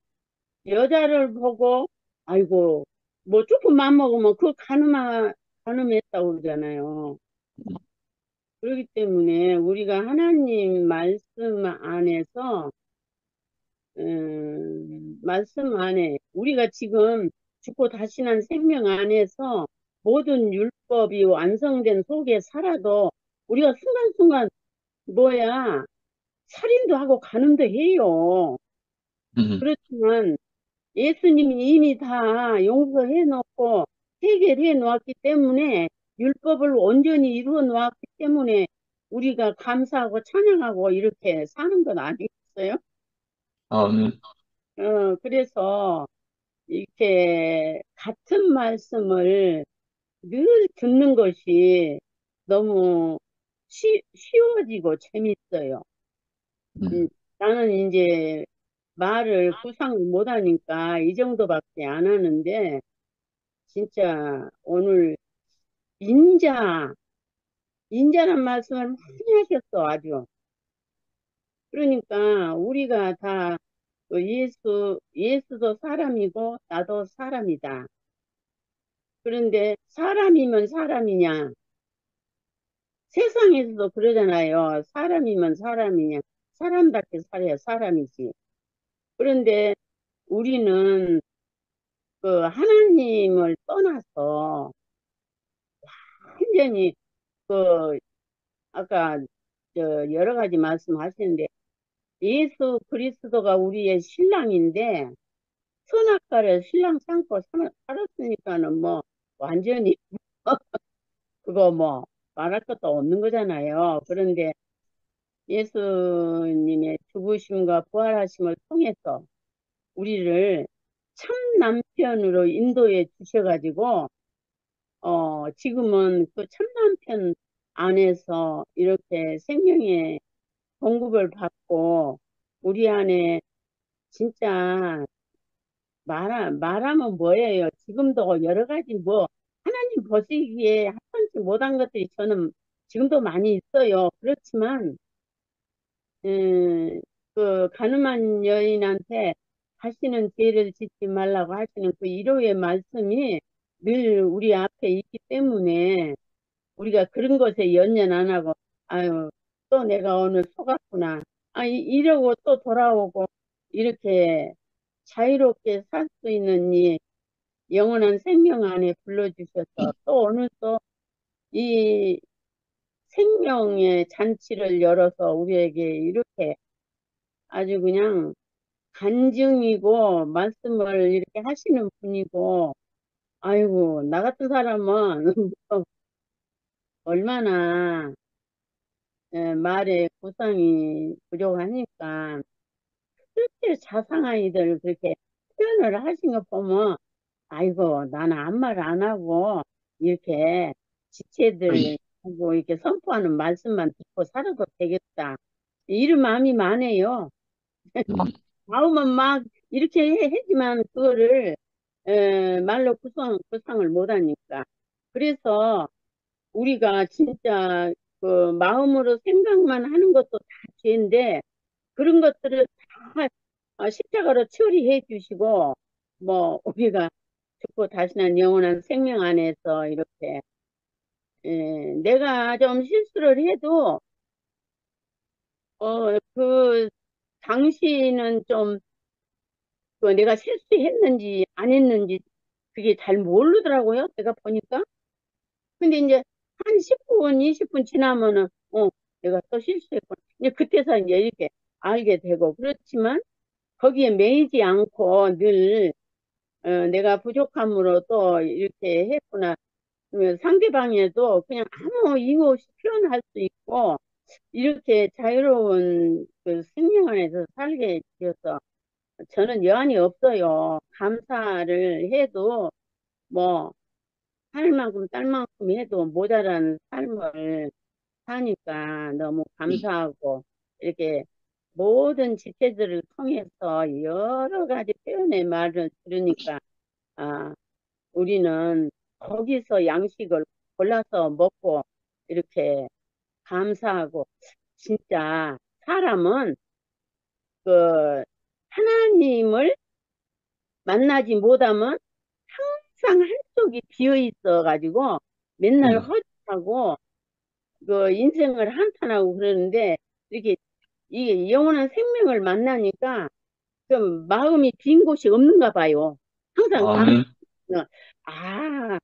여자를 보고 아이고 뭐 조금만 먹으면 그 간음했다고 그러잖아요. 그렇기 때문에 우리가 하나님 말씀 안에 우리가 지금 죽고 다시 난 생명 안에서 모든 율법이 완성된 속에 살아도 우리가 순간순간 뭐야 살인도 하고 간음도 해요. 음, 그렇지만 예수님이 이미 다 용서해 놓고 해결해 놓았기 때문에 율법을 온전히 이루어 놓았기 때문에 우리가 감사하고 찬양하고 이렇게 사는 건 아니겠어요? 아멘. 그래서 이렇게 같은 말씀을 늘 듣는 것이 너무 쉬워지고 재밌어요. 음, 나는 이제 말을 구상을 못하니까 이 정도밖에 안 하는데, 진짜 오늘 인자, 인자란 말씀을 많이 하셨어, 아주. 그러니까 우리가 다 그 예수도 사람이고 나도 사람이다. 그런데 사람이면 사람이냐? 세상에서도 그러잖아요. 사람이면 사람이냐? 사람답게 살아야 사람이지. 그런데 우리는 그 하나님을 떠나서 완전히 그 아까 저 여러 가지 말씀하시는데 예수 그리스도가 우리의 신랑인데 선악과를 신랑 삼고 살았으니까는 뭐 완전히 그거 뭐 말할 것도 없는 거잖아요. 그런데 예수님의 죽으심과 부활하심을 통해서 우리를 참 남편으로 인도해 주셔가지고 지금은 그 참 남편 안에서 이렇게 생명의 공급을 받고 우리 안에 진짜 말하면 뭐예요? 지금도 여러 가지 뭐 하나님 보시기에 합당치 못한 것들이 저는 지금도 많이 있어요. 그렇지만 음, 그 가늠한 여인한테 다시는 죄를 짓지 말라고 하시는 그 위로의 말씀이 늘 우리 앞에 있기 때문에 우리가 그런 것에 연연 안 하고 아유 또 내가 오늘 속았구나 이러고 또 돌아오고 이렇게 자유롭게 살 수 있는 이 영원한 생명 안에 불러주셔서 또 오늘 또 이 생명의 잔치를 열어서 우리에게 이렇게 아주 그냥 간증이고 말씀을 이렇게 하시는 분이고 아이고 나 같은 사람은 얼마나 말에 구상이 부족하니까 그렇게 자상하이들 그렇게 표현을 하신 거 보면 아이고 나는 아무 말 안 하고 이렇게 지체들 하고 이렇게 선포하는 말씀만 듣고 살아도 되겠다 이런 마음이 많아요. 음, 마음은 막 이렇게 하지만 그거를 말로 구상을 못하니까 그래서 우리가 진짜 그 마음으로 생각만 하는 것도 다 죄인데 그런 것들을 다 십자가로 처리해 주시고 뭐 우리가 죽고 다시는 영원한 생명 안에서 이렇게 내가 좀 실수를 해도 그 당시는 좀 그 내가 실수했는지 안 했는지 그게 잘 모르더라고요. 내가 보니까. 근데 이제 한 10분, 20분 지나면은 내가 또 실수했구나. 이제 그때서 이제 이렇게 알게 되고 그렇지만 거기에 매이지 않고 늘 내가 부족함으로 또 이렇게 했구나. 상대방에도 그냥 아무 이유 없이 표현할 수 있고 이렇게 자유로운 그 생명 안에서 살게 되어서 저는 여한이 없어요. 감사를 해도 뭐 할 만큼 딸 만큼 해도 모자란 삶을 사니까 너무 감사하고 이렇게 모든 지체들을 통해서 여러 가지 표현의 말을 들으니까 아, 우리는 거기서 양식을 골라서 먹고 이렇게 감사하고 진짜 사람은 그 하나님을 만나지 못하면 항상 한쪽이 비어 있어 가지고 맨날 음, 허전하고 그 인생을 한탄하고 그러는데 이렇게 이게 영원한 생명을 만나니까 좀 마음이 빈 곳이 없는가 봐요. 항상 아멘. 아,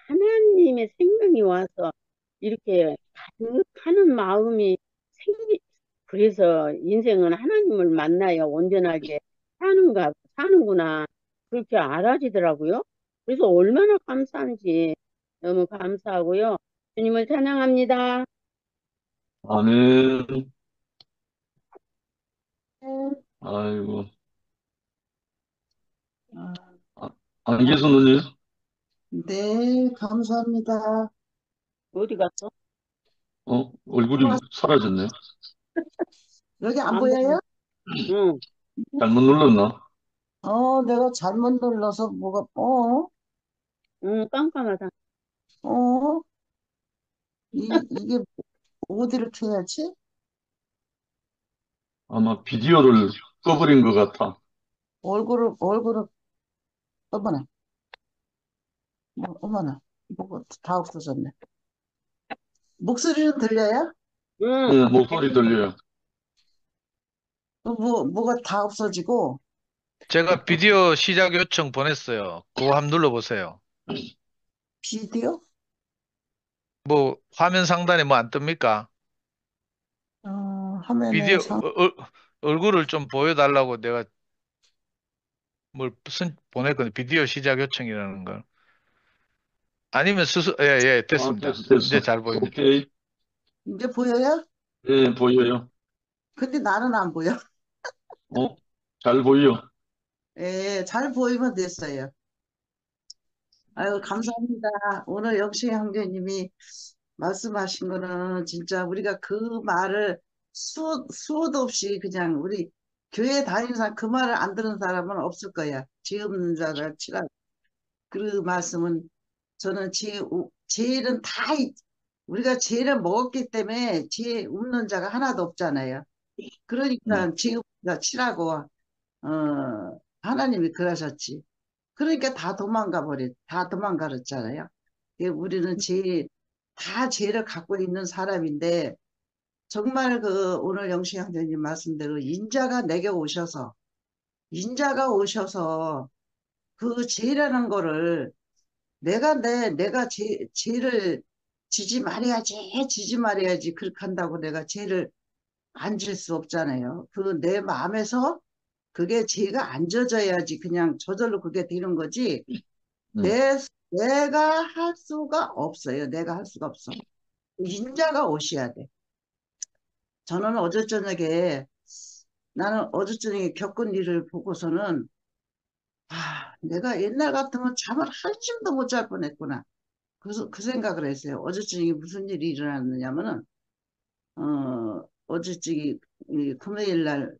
하나님의 생명이 와서 이렇게 가득하는 마음이 그래서 인생은 하나님을 만나야 온전하게 사는구나. 그렇게 알아지더라고요. 그래서 얼마나 감사한지 너무 감사하고요. 주님을 찬양합니다. 아멘. 아이고. 아, 아, 안계수 누님, 네, 감사합니다. 어디 갔어? 얼굴이 사라졌네요. 여기 안 안 보여. 보여요? 응, 잘못 눌렀나? 내가 잘못 눌러서 응, 깜깜하다. 어, 이게 어디를 켜야지? 아마 비디오를 꺼버린 것 같아. 얼굴을, 어머나, 어머나, 뭐가 다 없어졌네. 목소리는 들려요? 응, 네, 목소리 들려요. 뭐가 다 없어지고, 제가 비디오 시작 요청 보냈어요. 그거 한번 눌러보세요. 비디오? 뭐 화면 상단에 뭐 안 뜹니까? 화면에 비디오 얼굴을 좀 보여달라고 내가 보냈거든요. 비디오 시작 요청이라는 걸. 아니면 예, 아, 됐습니다. 됐어, 이제 됐어. 잘 보입니다. 오케이. 이제 보여요? 예, 보여요. 근데 나는 안 보여. 어, 잘 보여. 예, 잘 보이면 됐어요. 아유, 감사합니다. 오늘 역시 형제님이 말씀하신 거는 진짜 우리가 그 말을 수도 없이 그냥 우리 교회 다니는 사람 그 말을 안 듣는 사람은 없을 거야. 죄 없는 자가 치라. 그 말씀은 저는 죄는 우리가 죄를 먹었기 때문에 죄 없는 자가 하나도 없잖아요. 음, 그러니까 죄 없는 자 치라고 하나님이 그러셨지. 그러니까 다 도망가랬잖아요. 우리는 다 죄를 갖고 있는 사람인데, 정말 오늘 영신 형제님 말씀대로 인자가 오셔서 그 죄라는 거를 내가 죄를 지지 말아야지, 그렇게 한다고 내가 죄를 안 질 수 없잖아요. 내 마음에서 그게 죄가 안 져져야지 그냥 저절로 그게 되는 거지. 음, 내가 할 수가 없어요. 내가 할 수가 없어. 인자가 오셔야 돼. 저는 나는 어제 저녁에 겪은 일을 보고서는, 내가 옛날 같으면 잠을 한숨도 못 잘 뻔했구나. 그래서 그 생각을 했어요. 어제 저녁에 무슨 일이 일어났느냐면은, 어제 저기, 금요일 날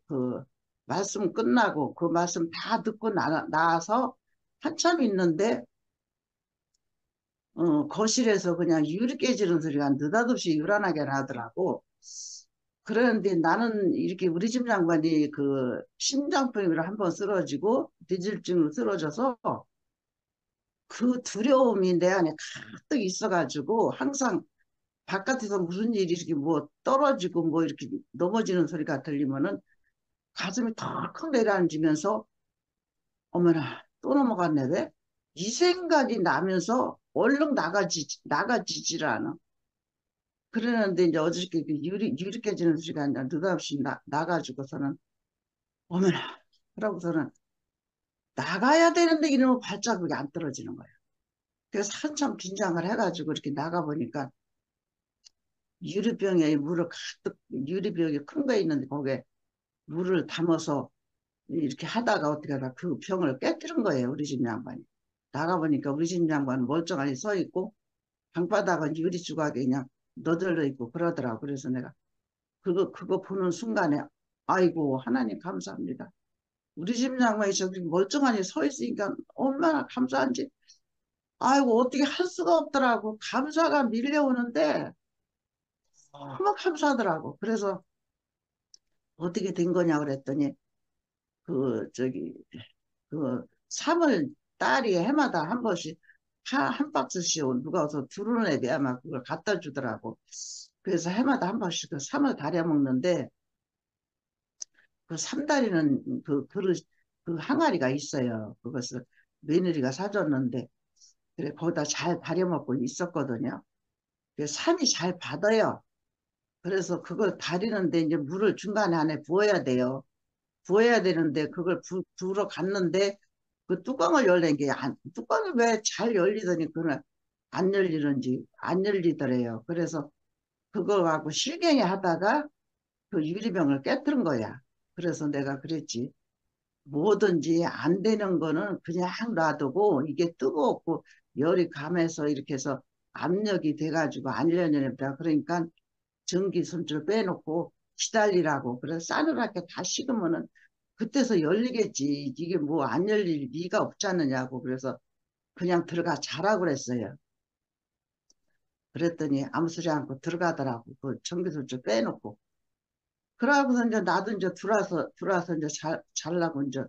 말씀 끝나고 그 말씀 다 듣고 나와서 한참 있는데, 거실에서 그냥 유리 깨지는 소리가 느닷없이 요란하게 나더라고. 그런데 나는 이렇게 우리 집 양반이 심장병으로 한번 쓰러지고 뇌졸중으로 쓰러져서 그 두려움이 내 안에 가득 있어가지고 항상 바깥에서 무슨 일이 이렇게 뭐 떨어지고 뭐 이렇게 넘어지는 소리가 들리면은 가슴이 덜컥 내려앉으면서, 어머나 또 넘어갔네 왜? 이 생각이 나면서 얼른 나가지질 않아. 그러는데 이제 어저께 유리 깨지는 소리가 아니라 느닷없이 나가지고서는, 어머나, 그러고서는 나가야 되는데 이러면 발자국이 안 떨어지는 거야. 그래서 한참 긴장을 해가지고 이렇게 나가보니까 유리병이 큰 거 있는데 거기에 물을 담아서 이렇게 하다가 어떻게 하다 그 병을 깨뜨린 거예요, 우리 집 양반이. 나가보니까 우리 집 양반은 멀쩡하게 서 있고 방바닥은 유리 조각이 그냥 너덜러 있고 그러더라고. 그래서 내가 그거 보는 순간에, 아이고, 하나님 감사합니다. 우리 집 양반이 저기 멀쩡하니 서 있으니까 얼마나 감사한지. 아이고, 어떻게 할 수가 없더라고. 감사가 밀려오는데 너무 감사하더라고. 그래서 어떻게 된 거냐 그랬더니, 저기, 딸이 해마다 한 번씩 한 박스씩 누가 와서 두르는 애비 아마 그걸 갖다 주더라고. 그래서 해마다 한 번씩 그 삼을 다려 먹는데, 그 삼다리는 그 항아리가 있어요. 그것을 며느리가 사줬는데, 그래, 거기다 잘 다려 먹고 있었거든요. 산이 잘 받아요. 그래서 그걸 다리는데 이제 물을 중간에 안에 부어야 돼요. 부어야 되는데 그걸 부으러 갔는데 그 뚜껑을 열는 게 뚜껑이 왜 잘 열리더니 그걸 안 열리더래요. 그래서 그거 갖고 실갱이 하다가 그 유리병을 깨뜨린 거야. 그래서 내가 그랬지. 뭐든지 안 되는 거는 그냥 놔두고 이게 뜨겁고 열이 감해서 이렇게 해서 압력이 돼가지고 안 열려냅니다. 그러니까 전기 손질 빼놓고 기다리라고. 그래서 싸늘하게 다 식으면은 그때서 열리겠지. 이게 뭐 안 열릴 리가 없지 않느냐고. 그래서 그냥 들어가 자라고 그랬어요. 그랬더니 아무 소리 않고 들어가더라고. 그 전기 손질 빼놓고. 그러고서 이제 나도 이제 들어와서 이제 잘라고 이제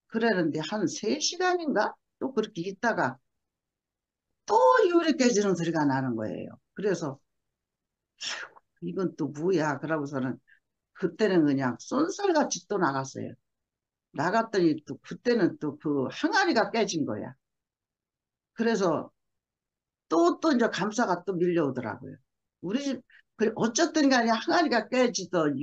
그랬는데 한 3시간인가? 또 그렇게 있다가 또 유리 깨지는 소리가 나는 거예요. 그래서 이건 또 뭐야? 그러고서는 그때는 그냥 쏜살같이 또 나갔어요. 나갔더니 또 그때는 또 그 항아리가 깨진 거야. 그래서 또 이제 감사가 또 밀려오더라고요. 우리 집, 그래, 어쨌든 간에 항아리가 깨지던,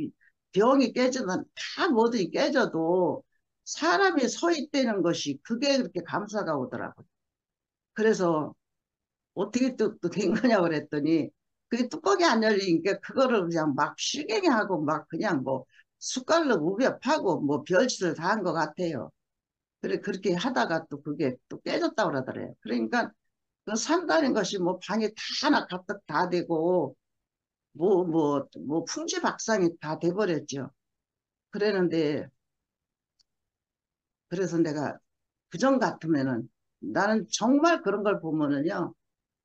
병이 깨지던, 다 뭐든지 깨져도 사람이 서 있다는 것이 그게 그렇게 감사가 오더라고요. 그래서 어떻게 또 된 거냐고 그랬더니 그게 뚜껑이 안 열리니까 그거를 그냥 막 실갱이 하고 막 그냥 뭐 숟갈로 우겨 파고 뭐 별짓을 다 한 것 같아요. 그래, 그렇게 하다가 또 그게 또 깨졌다고 그러더래요. 그러니까 그 산다는 것이 뭐 방이 다 하나 가득 다 되고 뭐 풍지박산이 다 돼버렸죠. 그랬는데 그래서 내가 그전 같으면은 나는 정말 그런 걸 보면은요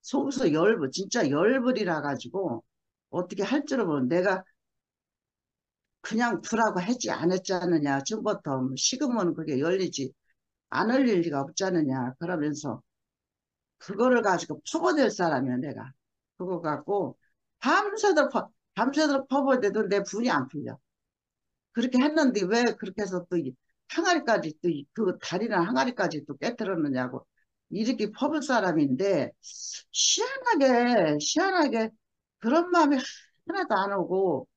속에서 진짜 열불이라 가지고 어떻게 할 줄을 모르는 내가 그냥 두라고 했지 안 했지 않느냐. 처음부터 식으면 그게 열리지 안 열릴 리가 없지 않느냐. 그러면서 그거를 가지고 퍼버릴 사람이야 내가. 그거 갖고 밤새도록 퍼버려도 내 분이 안 풀려. 그렇게 했는데 왜 그렇게 해서 또 항아리까지 또 그 다리나 항아리까지 또 깨뜨렸느냐고. 이렇게 퍼볼 사람인데 희한하게 그런 마음이 하나도 안 오고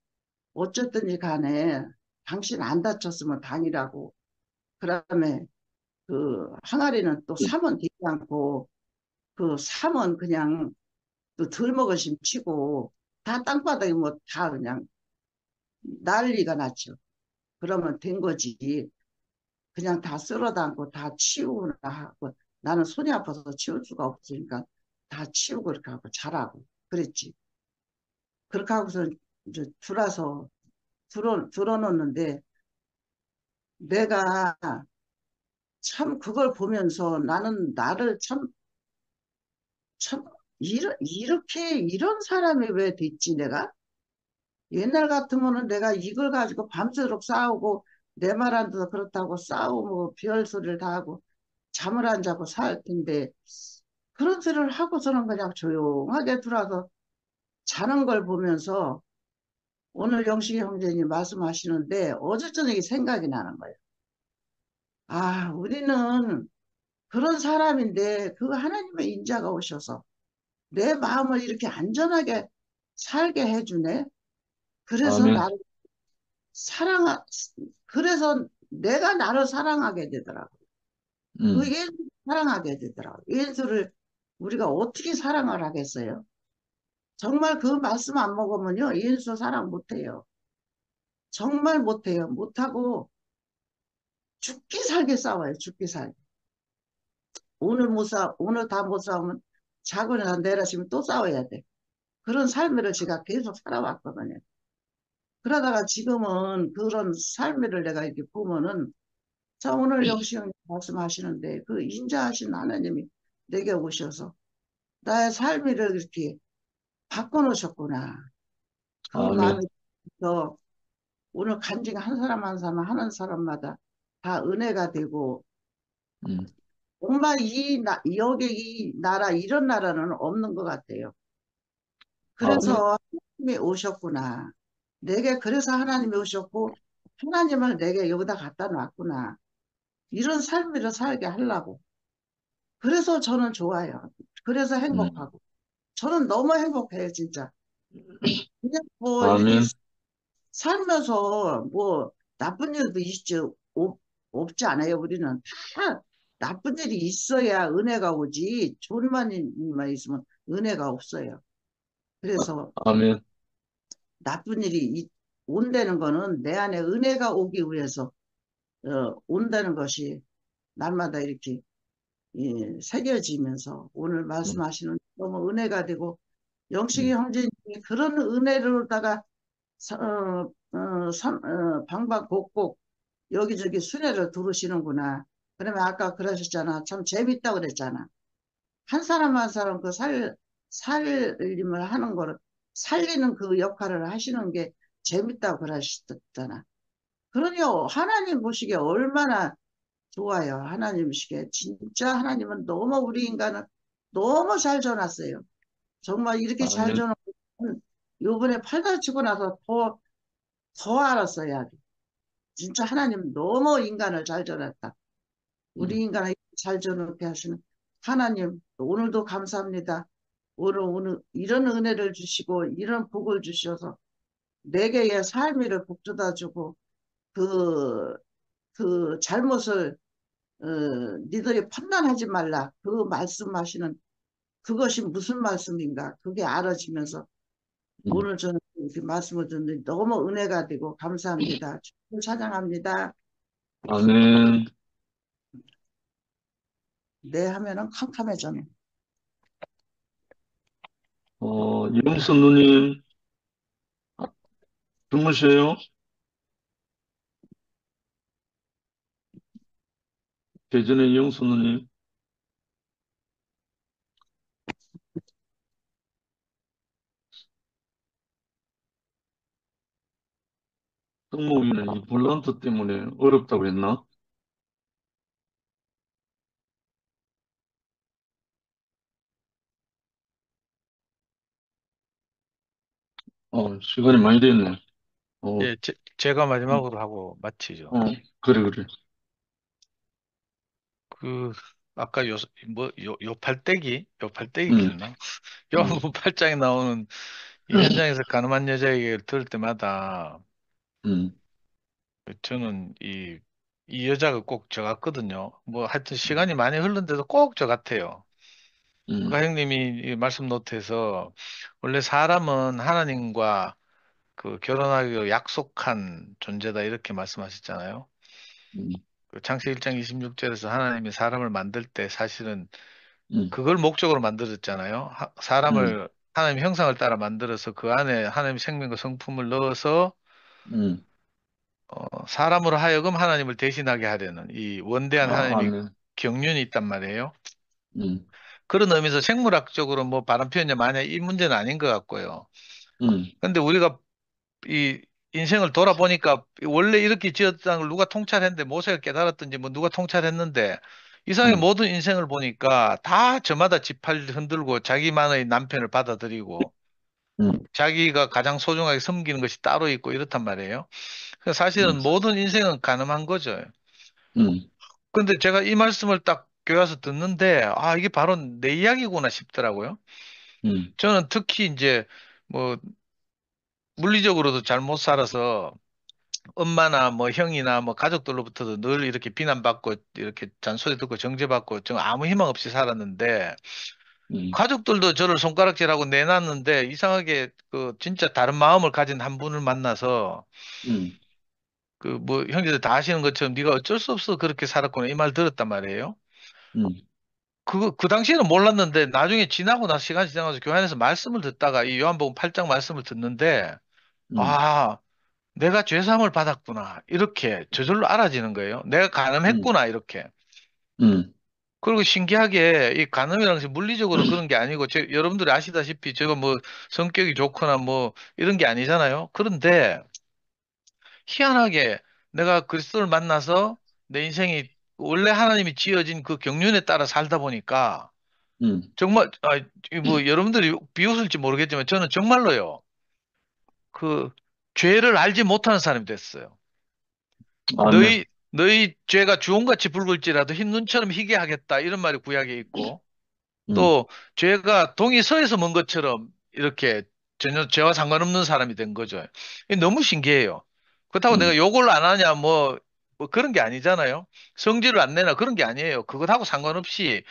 어쨌든지 간에 당신 안 다쳤으면 다니라고. 그다음에 그 항아리는 또 사면 되지 않고 그 사면 그냥 또 덜 먹으심 치고 다 땅바닥에 뭐 다 그냥 난리가 났죠. 그러면 된 거지. 그냥 다 쓸어 담고 다 치우거나 하고 나는 손이 아파서 치울 수가 없으니까 다 치우고 이렇게 하고 자라고 그랬지. 그렇게 하고서 이제 들어놓는데 내가 참 그걸 보면서 나는 나를 참 이런 사람이 왜 됐지 내가? 옛날 같으면은 내가 이걸 가지고 밤새도록 싸우고 내 말 안 들어서 그렇다고 싸우고 별소리를 다 하고 잠을 안 자고 살 텐데 그런 소리를 하고서는 그냥 조용하게 들어서 자는 걸 보면서 오늘 영식이 형제님 말씀하시는데 어제 저녁에 생각이 나는 거예요. 아, 우리는 그런 사람인데 그 하나님의 인자가 오셔서 내 마음을 이렇게 안전하게 살게 해주네. 그래서 아멘. 나를 사랑, 그래서 내가 나를 사랑하게 되더라고. 그 음, 예수를 사랑하게 되더라고. 예수를 우리가 어떻게 사랑을 하겠어요? 정말 그 말씀 안 먹으면요, 예수 사랑 못해요. 정말 못해요. 못하고 죽기 살기 싸워요. 죽기 살기. 오늘 다 못 싸우면 자고나 내려지면 또 싸워야 돼. 그런 삶을 제가 계속 살아왔거든요. 그러다가 지금은 그런 삶을 내가 이렇게 보면은 자, 오늘 영시형 말씀하시는데 그 인자하신 하나님이 내게 오셔서 나의 삶을 이렇게 바꿔놓으셨구나. 그 아멘. 마음이 더 오늘 간증 한 사람 한 사람 하는 사람마다 다 은혜가 되고 음, 정말 여기 이 나라 이런 나라는 없는 것 같아요. 아멘. 그래서 하나님이 오셨구나. 내게 그래서 하나님이 오셨고 하나님을 내게 여기다 갖다 놨구나. 이런 삶을 살게 하려고. 그래서 저는 좋아요. 그래서 음, 행복하고. 저는 너무 행복해요, 진짜. 그냥 뭐 이렇게 아멘. 살면서 뭐 나쁜 일도 없지 않아요. 우리는 다 나쁜 일이 있어야 은혜가 오지. 좋은 일만 있으면 은혜가 없어요. 그래서 아멘. 나쁜 일이 온다는 거는 내 안에 은혜가 오기 위해서 온다는 것이 날마다 이렇게 새겨지면서 오늘 음, 말씀하시는 너무 은혜가 되고 영식이 음, 형제님이 그런 은혜로다가 방방곡곡 여기저기 순회를 두르시는구나. 그러면 아까 그러셨잖아. 참 재밌다 그랬잖아. 한 사람 한 사람 그 살림을 하는 거를 살리는 그 역할을 하시는 게 재밌다고 그러셨잖아. 그러니요, 하나님 보시기에 얼마나 좋아요. 하나님 보시기에. 진짜 하나님은 너무 우리 인간을 너무 잘 줘놨어요. 정말 이렇게 잘 아멘. 줘놓고, 요번에 팔다치고 나서 더 알았어요. 진짜 하나님 너무 인간을 잘 줘놨다. 우리 음, 인간을 잘 줘놓게 하시는 하나님, 오늘도 감사합니다. 오늘 이런 은혜를 주시고, 이런 복을 주셔서, 내게의 삶을 복돋아 주고, 그, 그 잘못을, 니들이 판단하지 말라. 그 말씀하시는 그것이 무슨 말씀인가. 그게 알아지면서, 음. 오늘 저는 이렇게 말씀을 듣는데 너무 은혜가 되고 감사합니다. 주님을 찬양합니다. 아멘. 네 하면은 캄캄해져네. 영수 누님, 주무세요? 대전의 영수 누님, 성목이는 이 불란트 때문에 어렵다고 했나? 시간이 많이 됐네. 어, 예, 제가 음, 마지막으로 하고 마치죠. 어, 그래, 그래. 그, 아까 요팔떼기 음, 켰나? 음, 요한복음 8장에 나오는 이 현장에서 가늠한 여자 얘기를 들을 때마다 음, 저는 이 여자가 꼭 저 같거든요. 뭐 하여튼 시간이 많이 흘렀는데도 꼭 저 같아요. 음, 아까 형님이 이 말씀 노트에서 원래 사람은 하나님과 그 결혼하기로 약속한 존재다 이렇게 말씀하셨잖아요. 음, 그 창세기 1장 26절에서 하나님이 사람을 만들 때 사실은 음, 그걸 목적으로 만들었잖아요. 음, 사람을 하나님 형상을 따라 만들어서 그 안에 하나님 생명과 성품을 넣어서 음. 사람으로 하여금 하나님을 대신하게 하려는 이 원대한 하나님의 아멘. 경륜이 있단 말이에요. 음, 그런 의미에서 생물학적으로 뭐 바람 피우냐 마냐 이 문제는 아닌 것 같고요. 음, 근데 우리가 이 인생을 돌아보니까 원래 이렇게 지었다는 걸 누가 통찰했는데 모세가 깨달았든지 뭐 누가 통찰했는데 이상하게 음, 모든 인생을 보니까 다 저마다 지팔 흔들고 자기만의 남편을 받아들이고 음, 자기가 가장 소중하게 섬기는 것이 따로 있고 이렇단 말이에요. 그래서 음, 사실은 모든 인생은 가늠한 거죠. 음, 근데 제가 이 말씀을 딱 교회 와서 듣는데 아 이게 바로 내 이야기구나 싶더라고요. 음, 저는 특히 이제 뭐 물리적으로도 잘 못 살아서 엄마나 뭐 형이나 뭐 가족들로부터도 늘 이렇게 비난받고 이렇게 잔소리 듣고 정죄받고 좀 아무 희망 없이 살았는데 음, 가족들도 저를 손가락질하고 내놨는데 이상하게 그 진짜 다른 마음을 가진 한 분을 만나서 음, 그 뭐 형제들 다 아시는 것처럼 네가 어쩔 수 없어 그렇게 살았구나 이 말 들었단 말이에요. 음, 그 당시에는 몰랐는데 나중에 지나고 나서 시간이 지나가서 교회 안에서 말씀을 듣다가 이 요한복음 8장 말씀을 듣는데 음, 아 내가 죄사함을 받았구나. 이렇게 저절로 알아지는 거예요. 내가 음, 간음했구나. 이렇게. 음, 그리고 신기하게 이 간음이라는 것이 물리적으로 그런 게 아니고 여러분들이 아시다시피 제가 뭐 성격이 좋거나 뭐 이런 게 아니잖아요. 그런데 희한하게 내가 그리스도를 만나서 내 인생이 원래 하나님이 지어진 그 경륜에 따라 살다 보니까 음. 정말 이뭐 여러분들이 비웃을지 모르겠지만 저는 정말로요. 그 죄를 알지 못하는 사람이 됐어요. 아멘. 너희 죄가 주홍같이 붉을지라도 흰 눈처럼 희게 하겠다. 이런 말이 구약에 있고, 음, 또 죄가 동이 서에서 먼 것처럼 이렇게 전혀 죄와 상관없는 사람이 된 거죠. 이게 너무 신기해요. 그렇다고 음, 내가 욕을 안 하냐, 뭐 그런 게 아니잖아요. 성질을 안 내나 그런 게 아니에요. 그것하고 상관없이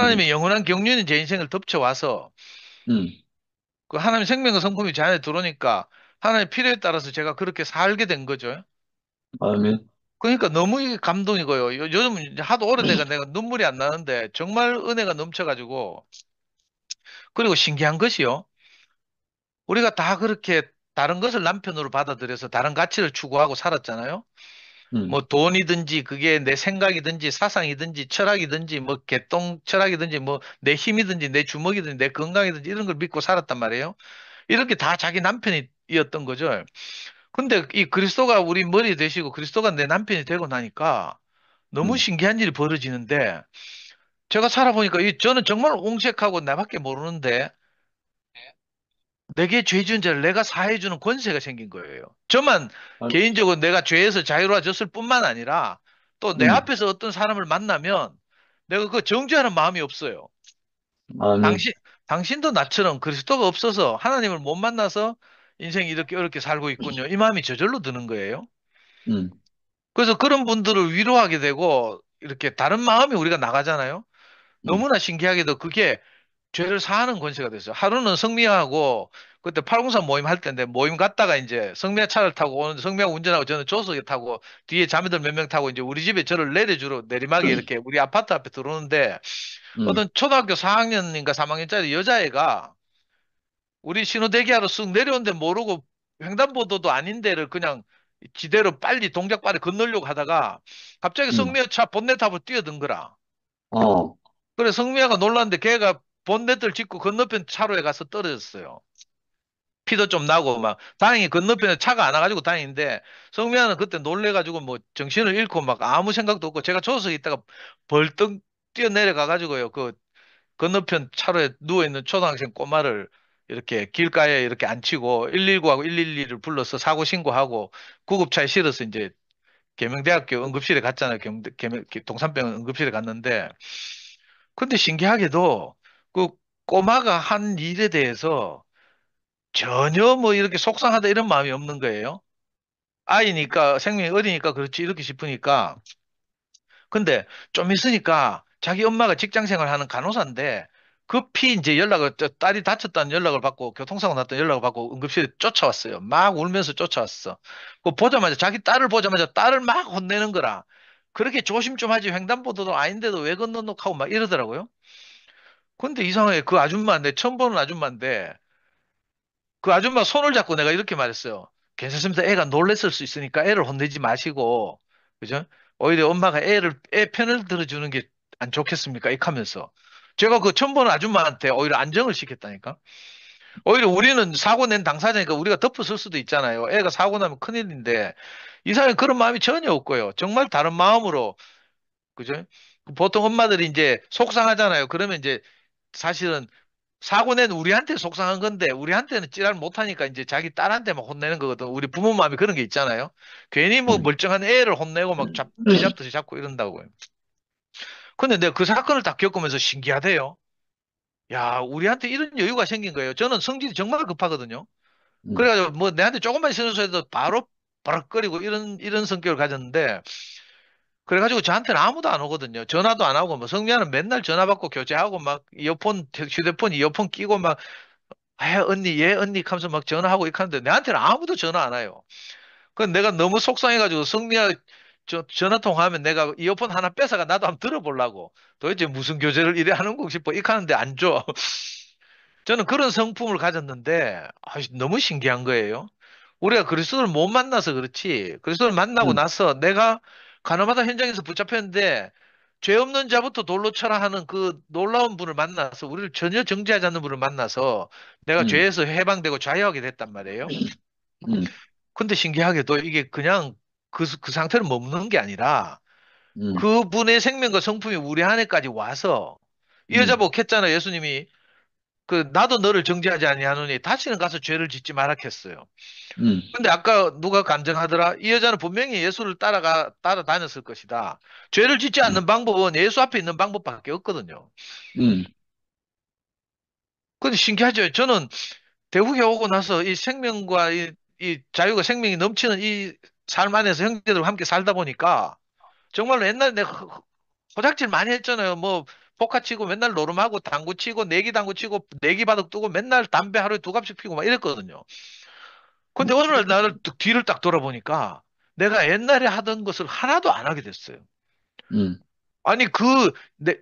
음, 하나님의 영원한 경륜이 제 인생을 덮쳐와서 음. 그 하나님 생명과 성품이 제 안에 들어오니까 하나님의 필요에 따라서 제가 그렇게 살게 된 거죠. 아멘. 그러니까 너무 이게 감동이고요. 요즘 이제 하도 오래돼가 내가 눈물이 안 나는데 정말 은혜가 넘쳐가지고 그리고 신기한 것이요. 우리가 다 그렇게 다른 것을 남편으로 받아들여서 다른 가치를 추구하고 살았잖아요. 음, 뭐 돈이든지 그게 내 생각이든지 사상이든지 철학이든지 뭐 개똥 철학이든지 뭐 내 힘이든지 내 주먹이든지 내 건강이든지 이런 걸 믿고 살았단 말이에요. 이렇게 다 자기 남편이었던 거죠. 근데 이 그리스도가 우리 머리 되시고 그리스도가 내 남편이 되고 나니까 너무 음, 신기한 일이 벌어지는데 제가 살아보니까 저는 정말 옹색하고 나밖에 모르는데 내게 죄 지은 자를 내가 사해주는 권세가 생긴 거예요. 저만 아, 개인적으로 내가 죄에서 자유로워졌을 뿐만 아니라 또 내 음, 앞에서 어떤 사람을 만나면 내가 그 정죄하는 마음이 없어요. 아멘. 당신, 당신도 나처럼 그리스도가 없어서 하나님을 못 만나서 인생이 이렇게 어렵게 살고 있군요. 이 마음이 저절로 드는 거예요. 음, 그래서 그런 분들을 위로하게 되고 이렇게 다른 마음이 우리가 나가잖아요. 음, 너무나 신기하게도 그게 죄를 사하는 권세가 됐어요. 하루는 성미하고 그때 803 모임 할 때인데 모임 갔다가 이제 성미야 차를 타고 오는데 성미야 운전하고 저는 조수석에 타고 뒤에 자매들 몇 명 타고 이제 우리 집에 저를 내려주러 내리막에 이렇게 우리 아파트 앞에 들어오는데 음, 어떤 초등학교 4학년인가 3학년짜리 여자애가 우리 신호 대기하러 쓱 내려온데 모르고 횡단보도도 아닌 데를 그냥 지대로 빨리 동작 빠르게 건너려고 하다가 갑자기 음, 성미야 차 본넷 앞으로 뛰어든 거라. 어, 그래 성미야가 놀랐는데 걔가 본넷을 짚고 건너편 차로에 가서 떨어졌어요. 피도 좀 나고 막 다행히 건너편에 차가 안 와가지고 다행인데 성미야는 그때 놀래가지고 뭐 정신을 잃고 막 아무 생각도 없고 제가 조석에 있다가 벌떡 뛰어내려 가가지고요 그 건너편 차로에 누워있는 초등학생 꼬마를 이렇게 길가에 이렇게 앉히고 119하고 112를 불러서 사고 신고하고 구급차에 실어서 이제 계명대학교 응급실에 갔잖아요. 동산병 응급실에 갔는데 근데 신기하게도 그 꼬마가 한 일에 대해서 전혀 뭐 이렇게 속상하다 이런 마음이 없는 거예요. 아이니까 생명이 어리니까 그렇지 이렇게 싶으니까 근데 좀 있으니까 자기 엄마가 직장 생활하는 간호사인데 급히 이제 딸이 다쳤다는 연락을 받고 교통사고 났다는 연락을 받고 응급실에 쫓아왔어요. 막 울면서 쫓아왔어. 그 보자마자 자기 딸을 보자마자 딸을 막 혼내는 거라. 그렇게 조심 좀 하지 횡단보도도 아닌데도 왜 건너놓고 하고 막 이러더라고요. 근데 이상하게 그 아줌마 내 처음 보는 아줌마인데 그 아줌마 손을 잡고 내가 이렇게 말했어요. 괜찮습니다. 애가 놀랬을 수 있으니까 애를 혼내지 마시고, 그죠? 오히려 엄마가 애 편을 들어주는 게 안 좋겠습니까? 이렇게 하면서. 제가 그 처음 보는 아줌마한테 오히려 안정을 시켰다니까. 오히려 우리는 사고 낸 당사자니까 우리가 덮어설 수도 있잖아요. 애가 사고 나면 큰일인데, 이 사람이 그런 마음이 전혀 없고요. 정말 다른 마음으로, 그죠? 보통 엄마들이 이제 속상하잖아요. 그러면 이제 사실은 사고 낸 우리한테 속상한 건데 우리한테는 찌랄 못하니까 이제 자기 딸한테 막 혼내는 거거든. 우리 부모 마음이 그런 게 있잖아요. 괜히 뭐 음, 멀쩡한 애를 혼내고 막 쥐잡듯이 잡고 이런다고요. 근데 내가 그 사건을 딱 겪으면서 신기하대요. 야, 우리한테 이런 여유가 생긴 거예요. 저는 성질이 정말 급하거든요. 음, 그래가지고 뭐 내한테 조금만 신호수해도 바로 버럭거리고 이런 성격을 가졌는데 그래가지고 저한테는 아무도 안 오거든요. 전화도 안 하고 뭐 성미아는 맨날 전화 받고 교제하고 막 휴대폰 이어폰 끼고 막 언니, 예, 언니 하면서 막 전화하고 이렇게 하는데 내한테는 아무도 전화 안 와요. 그 내가 너무 속상해가지고 성미야 전화 통화하면 내가 이어폰 하나 뺏어가 나도 한번 들어보려고. 도대체 무슨 교제를 이래 하는 거 싶어. 이렇게 하는데 안 줘. 저는 그런 성품을 가졌는데 너무 신기한 거예요. 우리가 그리스도를 못 만나서 그렇지. 그리스도를 만나고 음, 나서 내가 가나마다 현장에서 붙잡혔는데 죄 없는 자부터 돌로 쳐라 하는 그 놀라운 분을 만나서 우리를 전혀 정죄하지 않는 분을 만나서 내가 음, 죄에서 해방되고 자유하게 됐단 말이에요. 음, 근데 신기하게도 이게 그냥 그 상태로 머무는 게 아니라 음, 그분의 생명과 성품이 우리 안에까지 와서 이 여자 음, 보고 했잖아요. 예수님이 그 나도 너를 정죄하지 아니하노니 다시는 가서 죄를 짓지 말라 했어요. 음, 근데 아까 누가 간증하더라? 이 여자는 분명히 예수를 따라다녔을 것이다. 죄를 짓지 음, 않는 방법은 예수 앞에 있는 방법밖에 없거든요. 음, 근데 신기하죠? 저는 대국에 오고 나서 이 생명과 이 자유가 생명이 넘치는 이 삶 안에서 형제들과 함께 살다 보니까 정말로 옛날에 내가 호작질 많이 했잖아요. 뭐 포카 치고 맨날 노름하고 당구 치고 내기 치고 내기 바둑 두고 맨날 담배 하루에 두 갑씩 피고 막 이랬거든요. 근데 어느 날 나를 뒤를 딱 돌아보니까 내가 옛날에 하던 것을 하나도 안 하게 됐어요. 음, 아니,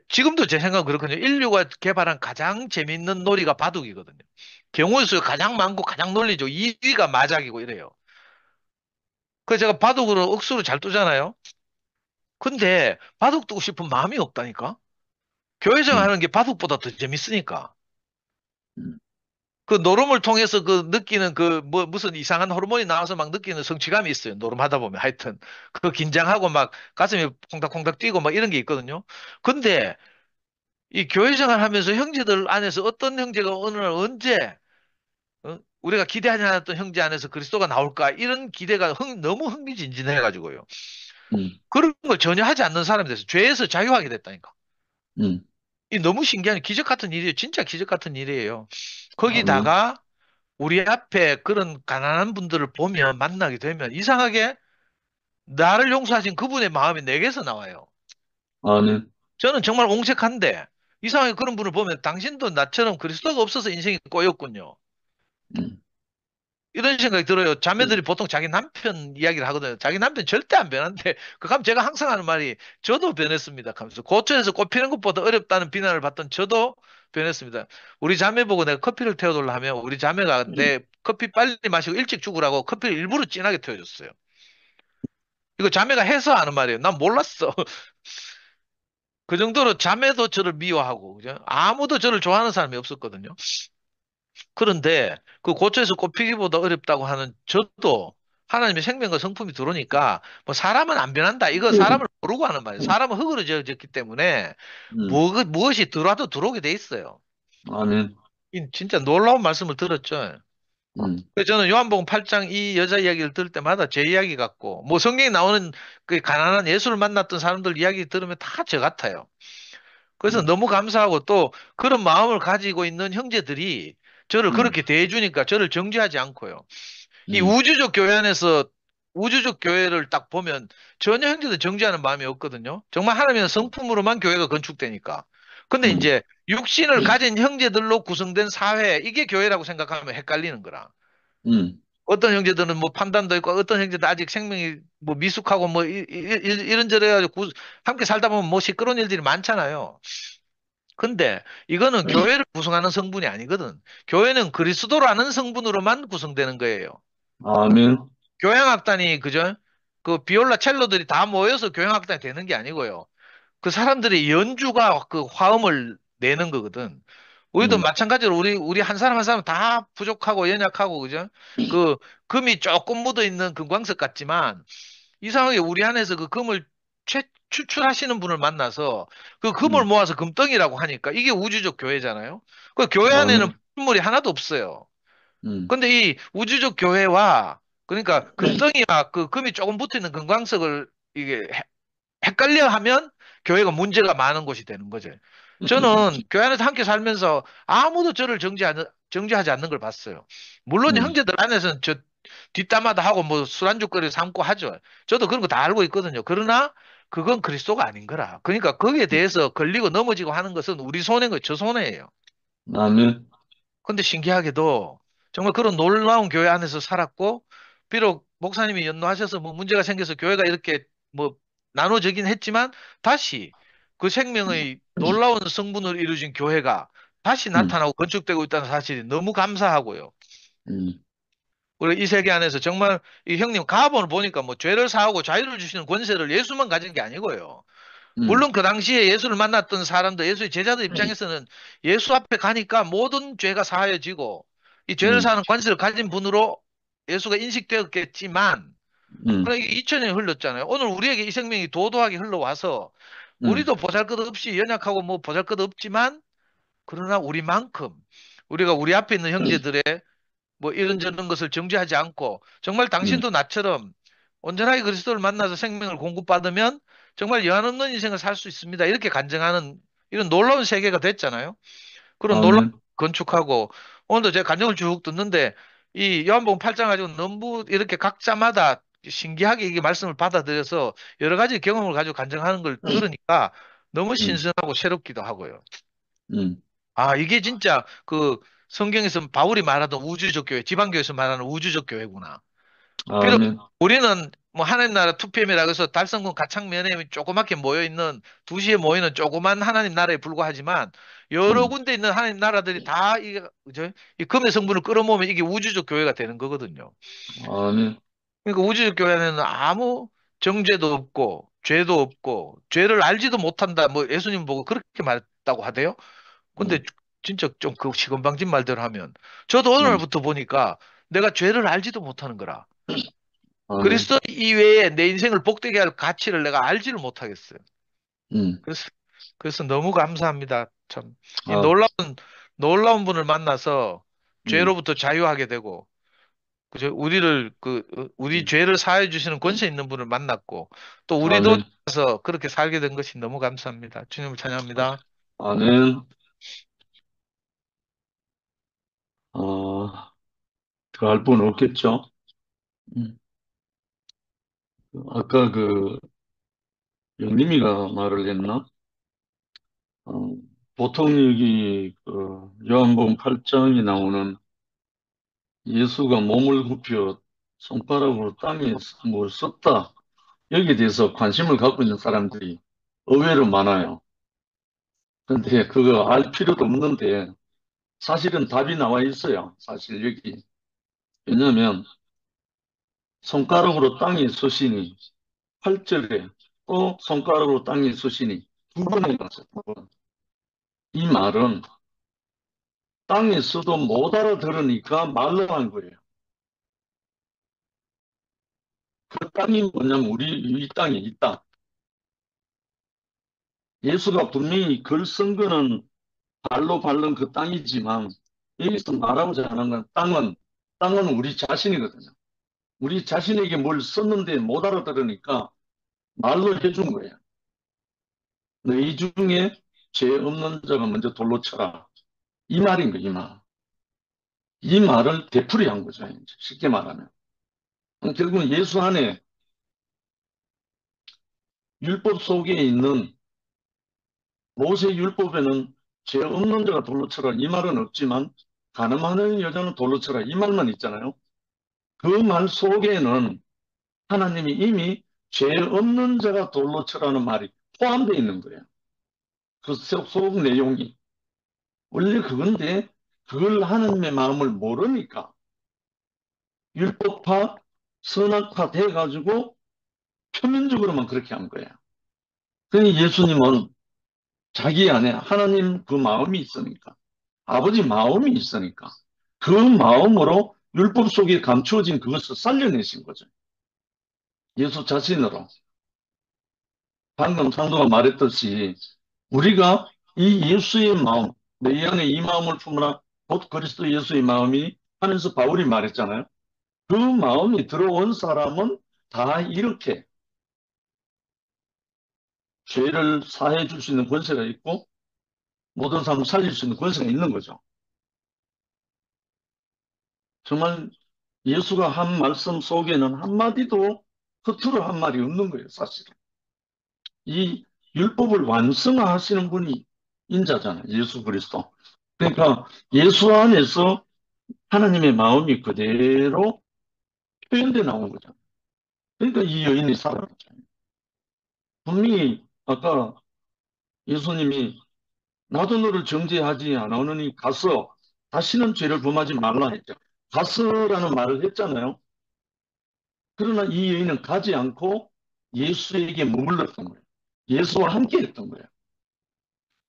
지금도 제 생각은 그렇거든요. 인류가 개발한 가장 재밌는 놀이가 바둑이거든요. 경우의 수가 가장 많고 가장 놀리죠. 2위가 마작이고 이래요. 그래서 제가 바둑으로 억수로 잘 두잖아요. 근데 바둑 두고 싶은 마음이 없다니까? 교회생 음, 하는 게 바둑보다 더 재밌으니까. 음, 그 노름을 통해서 그 느끼는 무슨 이상한 호르몬이 나와서 막 느끼는 성취감이 있어요. 노름하다 보면 하여튼. 그 긴장하고 막 가슴이 콩닥콩닥 뛰고 막 이런 게 있거든요. 근데 이 교회 생활 하면서 형제들 안에서 어떤 형제가 어느 날 언제 우리가 기대하지 않았던 형제 안에서 그리스도가 나올까 이런 기대가 너무 흥미진진해가지고요. 음, 그런 걸 전혀 하지 않는 사람이 돼서 죄에서 자유하게 됐다니까. 음. 이 너무 신기한 기적 같은 일이에요. 진짜 기적 같은 일이에요. 아멘. 거기다가 우리 앞에 그런 가난한 분들을 보면 만나게 되면 이상하게 나를 용서하신 그분의 마음이 내게서 나와요. 아멘. 저는 정말 옹색한데 이상하게 그런 분을 보면 당신도 나처럼 그리스도가 없어서 인생이 꼬였군요. 음, 이런 생각이 들어요. 자매들이 보통 자기 남편 이야기를 하거든요. 자기 남편 절대 안 변한데, 그럼 제가 항상 하는 말이, 저도 변했습니다. 하면서 고초에서 꽃피는 것보다 어렵다는 비난을 받던 저도 변했습니다. 우리 자매 보고 내가 커피를 태워달라 하면, 우리 자매가 내 커피 빨리 마시고 일찍 죽으라고 커피를 일부러 진하게 태워줬어요. 이거 자매가 해서 하는 말이에요. 난 몰랐어. 그 정도로 자매도 저를 미워하고, 그죠? 아무도 저를 좋아하는 사람이 없었거든요. 그런데 그 고초에서 꼽히기보다 어렵다고 하는 저도 하나님의 생명과 성품이 들어오니까 뭐 사람은 안 변한다. 이거 사람을 모르고 하는 말이에요. 사람은 흙으로 지어졌기 때문에 음, 무엇이 들어와도 들어오게 돼 있어요. 아멘. 이 진짜 놀라운 말씀을 들었죠. 음, 그래서 저는 요한복음 8장 이 여자 이야기를 들을 때마다 제 이야기 같고 뭐 성경에 나오는 그 가난한 예수를 만났던 사람들 이야기 들으면 다 저 같아요. 그래서 음, 너무 감사하고 또 그런 마음을 가지고 있는 형제들이 저를 음, 그렇게 대해주니까 저를 정죄하지 않고요. 이 음, 우주적 교회 안에서 우주적 교회를 딱 보면 전혀 형제들 정죄하는 마음이 없거든요. 정말 하나님의 성품으로만 교회가 건축되니까. 근데 음, 이제 육신을 가진 형제들로 구성된 사회, 이게 교회라고 생각하면 헷갈리는 거라. 음, 어떤 형제들은 뭐 판단도 있고 어떤 형제들 아직 생명이 뭐 미숙하고 뭐 이런저런 해가지고 함께 살다 보면 뭐 시끄러운 일들이 많잖아요. 근데 이거는 교회를 구성하는 성분이 아니거든. 교회는 그리스도라는 성분으로만 구성되는 거예요. 아멘. 교향악단이 그죠? 그 비올라 첼로들이 다 모여서 교향악단이 되는 게 아니고요. 그 사람들의 연주가 그 화음을 내는 거거든. 우리도 음, 마찬가지로 우리 한 사람 한 사람 다 부족하고 연약하고 그죠? 그 금이 조금 묻어 있는 금광석 같지만 이상하게 우리 안에서 그 금을 추출하시는 분을 만나서 그 금을 음, 모아서 금덩이라고 하니까 이게 우주적 교회잖아요. 그 교회 안에는 아멘. 물이 하나도 없어요. 음, 근데 이 우주적 교회와 그러니까 금덩이와 그 금이 조금 붙어 있는 금광석을 이게 헷갈려 하면 교회가 문제가 많은 곳이 되는 거죠. 저는 교회 안에서 함께 살면서 아무도 저를 정죄하지 않는 걸 봤어요. 물론 음, 형제들 안에서는 저 뒷담화도 하고 뭐 술안주거리 삼고 하죠. 저도 그런 거 다 알고 있거든요. 그러나 그건 그리스도가 아닌 거라. 그러니까 거기에 대해서 걸리고 넘어지고 하는 것은 우리 손해인 거예요. 저 손해예요. 아멘. 근데 신기하게도 정말 그런 놀라운 교회 안에서 살았고, 비록 목사님이 연로하셔서 뭐 문제가 생겨서 교회가 이렇게 뭐 나눠지긴 했지만, 다시 그 생명의 놀라운 성분을 이루어진 교회가 다시 음, 나타나고 건축되고 있다는 사실이 너무 감사하고요. 음, 우리 이 세계 안에서 정말 이 형님 가본을 보니까 뭐 죄를 사하고 자유를 주시는 권세를 예수만 가진 게 아니고요. 음, 물론 그 당시에 예수를 만났던 사람들, 예수의 제자들 입장에서는 예수 앞에 가니까 모든 죄가 사하여지고 이 죄를 음, 사는 관세를 가진 분으로 예수가 인식되었겠지만, 음, 그러나 이게 2000년이 흘렀잖아요. 오늘 우리에게 이 생명이 도도하게 흘러와서 음, 우리도 보잘것없이 연약하고 뭐 보잘것없지만, 그러나 우리만큼 우리가 우리 앞에 있는 형제들의 뭐 이런저런 것을 정죄하지 않고 정말 음, 당신도 나처럼 온전하게 그리스도를 만나서 생명을 공급받으면 정말 여한없는 인생을 살 수 있습니다. 이렇게 간증하는 이런 놀라운 세계가 됐잖아요. 그런 놀라운 아멘. 건축하고 오늘도 제가 간증을 쭉 듣는데 이 요한복음 8장 가지고 너무 이렇게 각자마다 신기하게 이게 말씀을 받아들여서 여러 가지 경험을 가지고 간증하는 걸 들으니까 너무 음, 신선하고 새롭기도 하고요. 음, 아, 이게 진짜 그 성경에서 바울이 말하던 우주적 교회, 지방교회에서 말하는 우주적 교회구나. 비록 아멘. 우리는 뭐 하나님 나라 2PM이라 그래서 달성군 가창면에 조그맣게 모여있는 2시에 모이는 조그만 하나님 나라에 불과하지만 여러 음, 군데 있는 하나님 나라들이 다 이 금의 성분을 끌어모으면 이게 우주적 교회가 되는 거거든요. 아멘. 그러니까 우주적 교회는 아무 정죄도 없고 죄도 없고 죄를 알지도 못한다. 뭐 예수님 보고 그렇게 말했다고 하대요. 근데 음, 진짜 좀 그 시건방진 말대로 하면 저도 음, 오늘부터 보니까 내가 죄를 알지도 못하는 거라. 아멘. 그리스도 이외에 내 인생을 복되게 할 가치를 내가 알지를 못하겠어요. 음, 그래서 너무 감사합니다. 참, 이 아, 놀라운 분을 만나서 음, 죄로부터 자유하게 되고, 그죠? 우리 음, 죄를 사해 주시는 권세 있는 분을 만났고, 또 우리도 아멘. 그렇게 살게 된 것이 너무 감사합니다. 주님을 찬양합니다. 아멘. 아, 더 할 분 없겠죠? 음. 아까 그 영림이가 말을 했나? 어, 보통 여기 그 요한복음 8장에 나오는 예수가 몸을 굽혀 손가락으로 땅에 뭘 썼다. 여기에 대해서 관심을 갖고 있는 사람들이 의외로 많아요. 근데 그거 알 필요도 없는데 사실은 답이 나와 있어요. 사실 여기. 왜냐하면 손가락으로 땅에 쓰시니 8절에 또 손가락으로 땅에 쓰시니 두 번에 갔어요. 두 번. 이 말은 땅에 써도 못 알아들으니까 말로 한 거예요. 그 땅이 뭐냐면 우리 이 땅에 있다. 예수가 분명히 글 쓴 거는 발로 밟는 그 땅이지만 여기서 말하고자 하는 건 땅은 우리 자신이거든요. 우리 자신에게 뭘 썼는데 못 알아들으니까 말로 해준 거예요. 너희 중에 죄 없는 자가 먼저 돌로 쳐라. 이 말인 거예요, 이 말. 이 말을 되풀이한 거죠. 쉽게 말하면. 결국은 예수 안에 율법 속에 있는 모세 율법에는 죄 없는 자가 돌로 쳐라. 이 말은 없지만 가늠하는 여자는 돌로 쳐라. 이 말만 있잖아요. 그 말 속에는 하나님이 이미 죄 없는 자가 돌로 쳐라는 말이 포함되어 있는 거예요. 그 속 내용이. 원래 그건데 그걸 하나님의 마음을 모르니까 율법화, 선악화 돼가지고 표면적으로만 그렇게 한 거예요. 그러니 예수님은 자기 안에 하나님 그 마음이 있으니까 아버지 마음이 있으니까 그 마음으로 율법 속에 감추어진 그것을 살려내신 거죠. 예수 자신으로. 방금 상도가 말했듯이 우리가 이 예수의 마음, 내 안에 이 마음을 품으라 곧 그리스도 예수의 마음이 하면서 바울이 말했잖아요. 그 마음이 들어온 사람은 다 이렇게 죄를 사해 줄 수 있는 권세가 있고 모든 사람을 살릴 수 있는 권세가 있는 거죠. 정말 예수가 한 말씀 속에는 한마디도 허투루 한 말이 없는 거예요, 사실은. 이 율법을 완성하시는 분이 인자잖아요, 예수 그리스도. 그러니까 예수 안에서 하나님의 마음이 그대로 표현돼 나온 거죠. 그러니까 이 여인이 살아났죠. 분명히 아까 예수님이 나도 너를 정죄하지 않으니 가서 다시는 죄를 범하지 말라 했죠. 가서라는 말을 했잖아요. 그러나 이 여인은 가지 않고 예수에게 머물렀던 거예요. 예수와 함께 했던 거예요.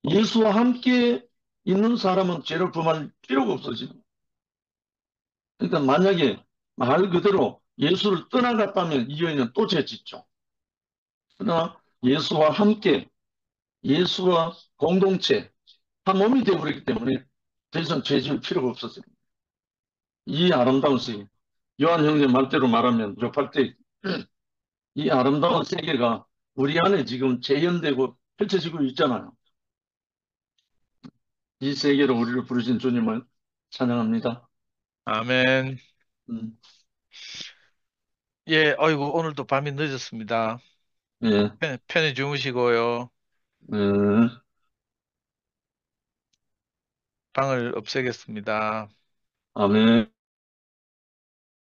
예수와 함께 있는 사람은 죄를 범할 필요가 없어지는 거예요. 그러니까 만약에 말 그대로 예수를 떠나갔다면 이 여인은 또 죄 짓죠. 그러나 예수와 함께 예수와 공동체 한 몸이 되어버렸기 때문에 더 이상 죄 지을 필요가 없었어요. 이 아름다운 세계 요한 형제 말대로 말하면 욕할 때 이 아름다운 세계가 우리 안에 지금 재현되고 펼쳐지고 있잖아요. 이 세계로 우리를 부르신 주님을 찬양합니다. 아멘. 음, 예, 어이구, 오늘도 밤이 늦었습니다. 예, 편히 주무시고요. 예, 방을 없애겠습니다. 아멘.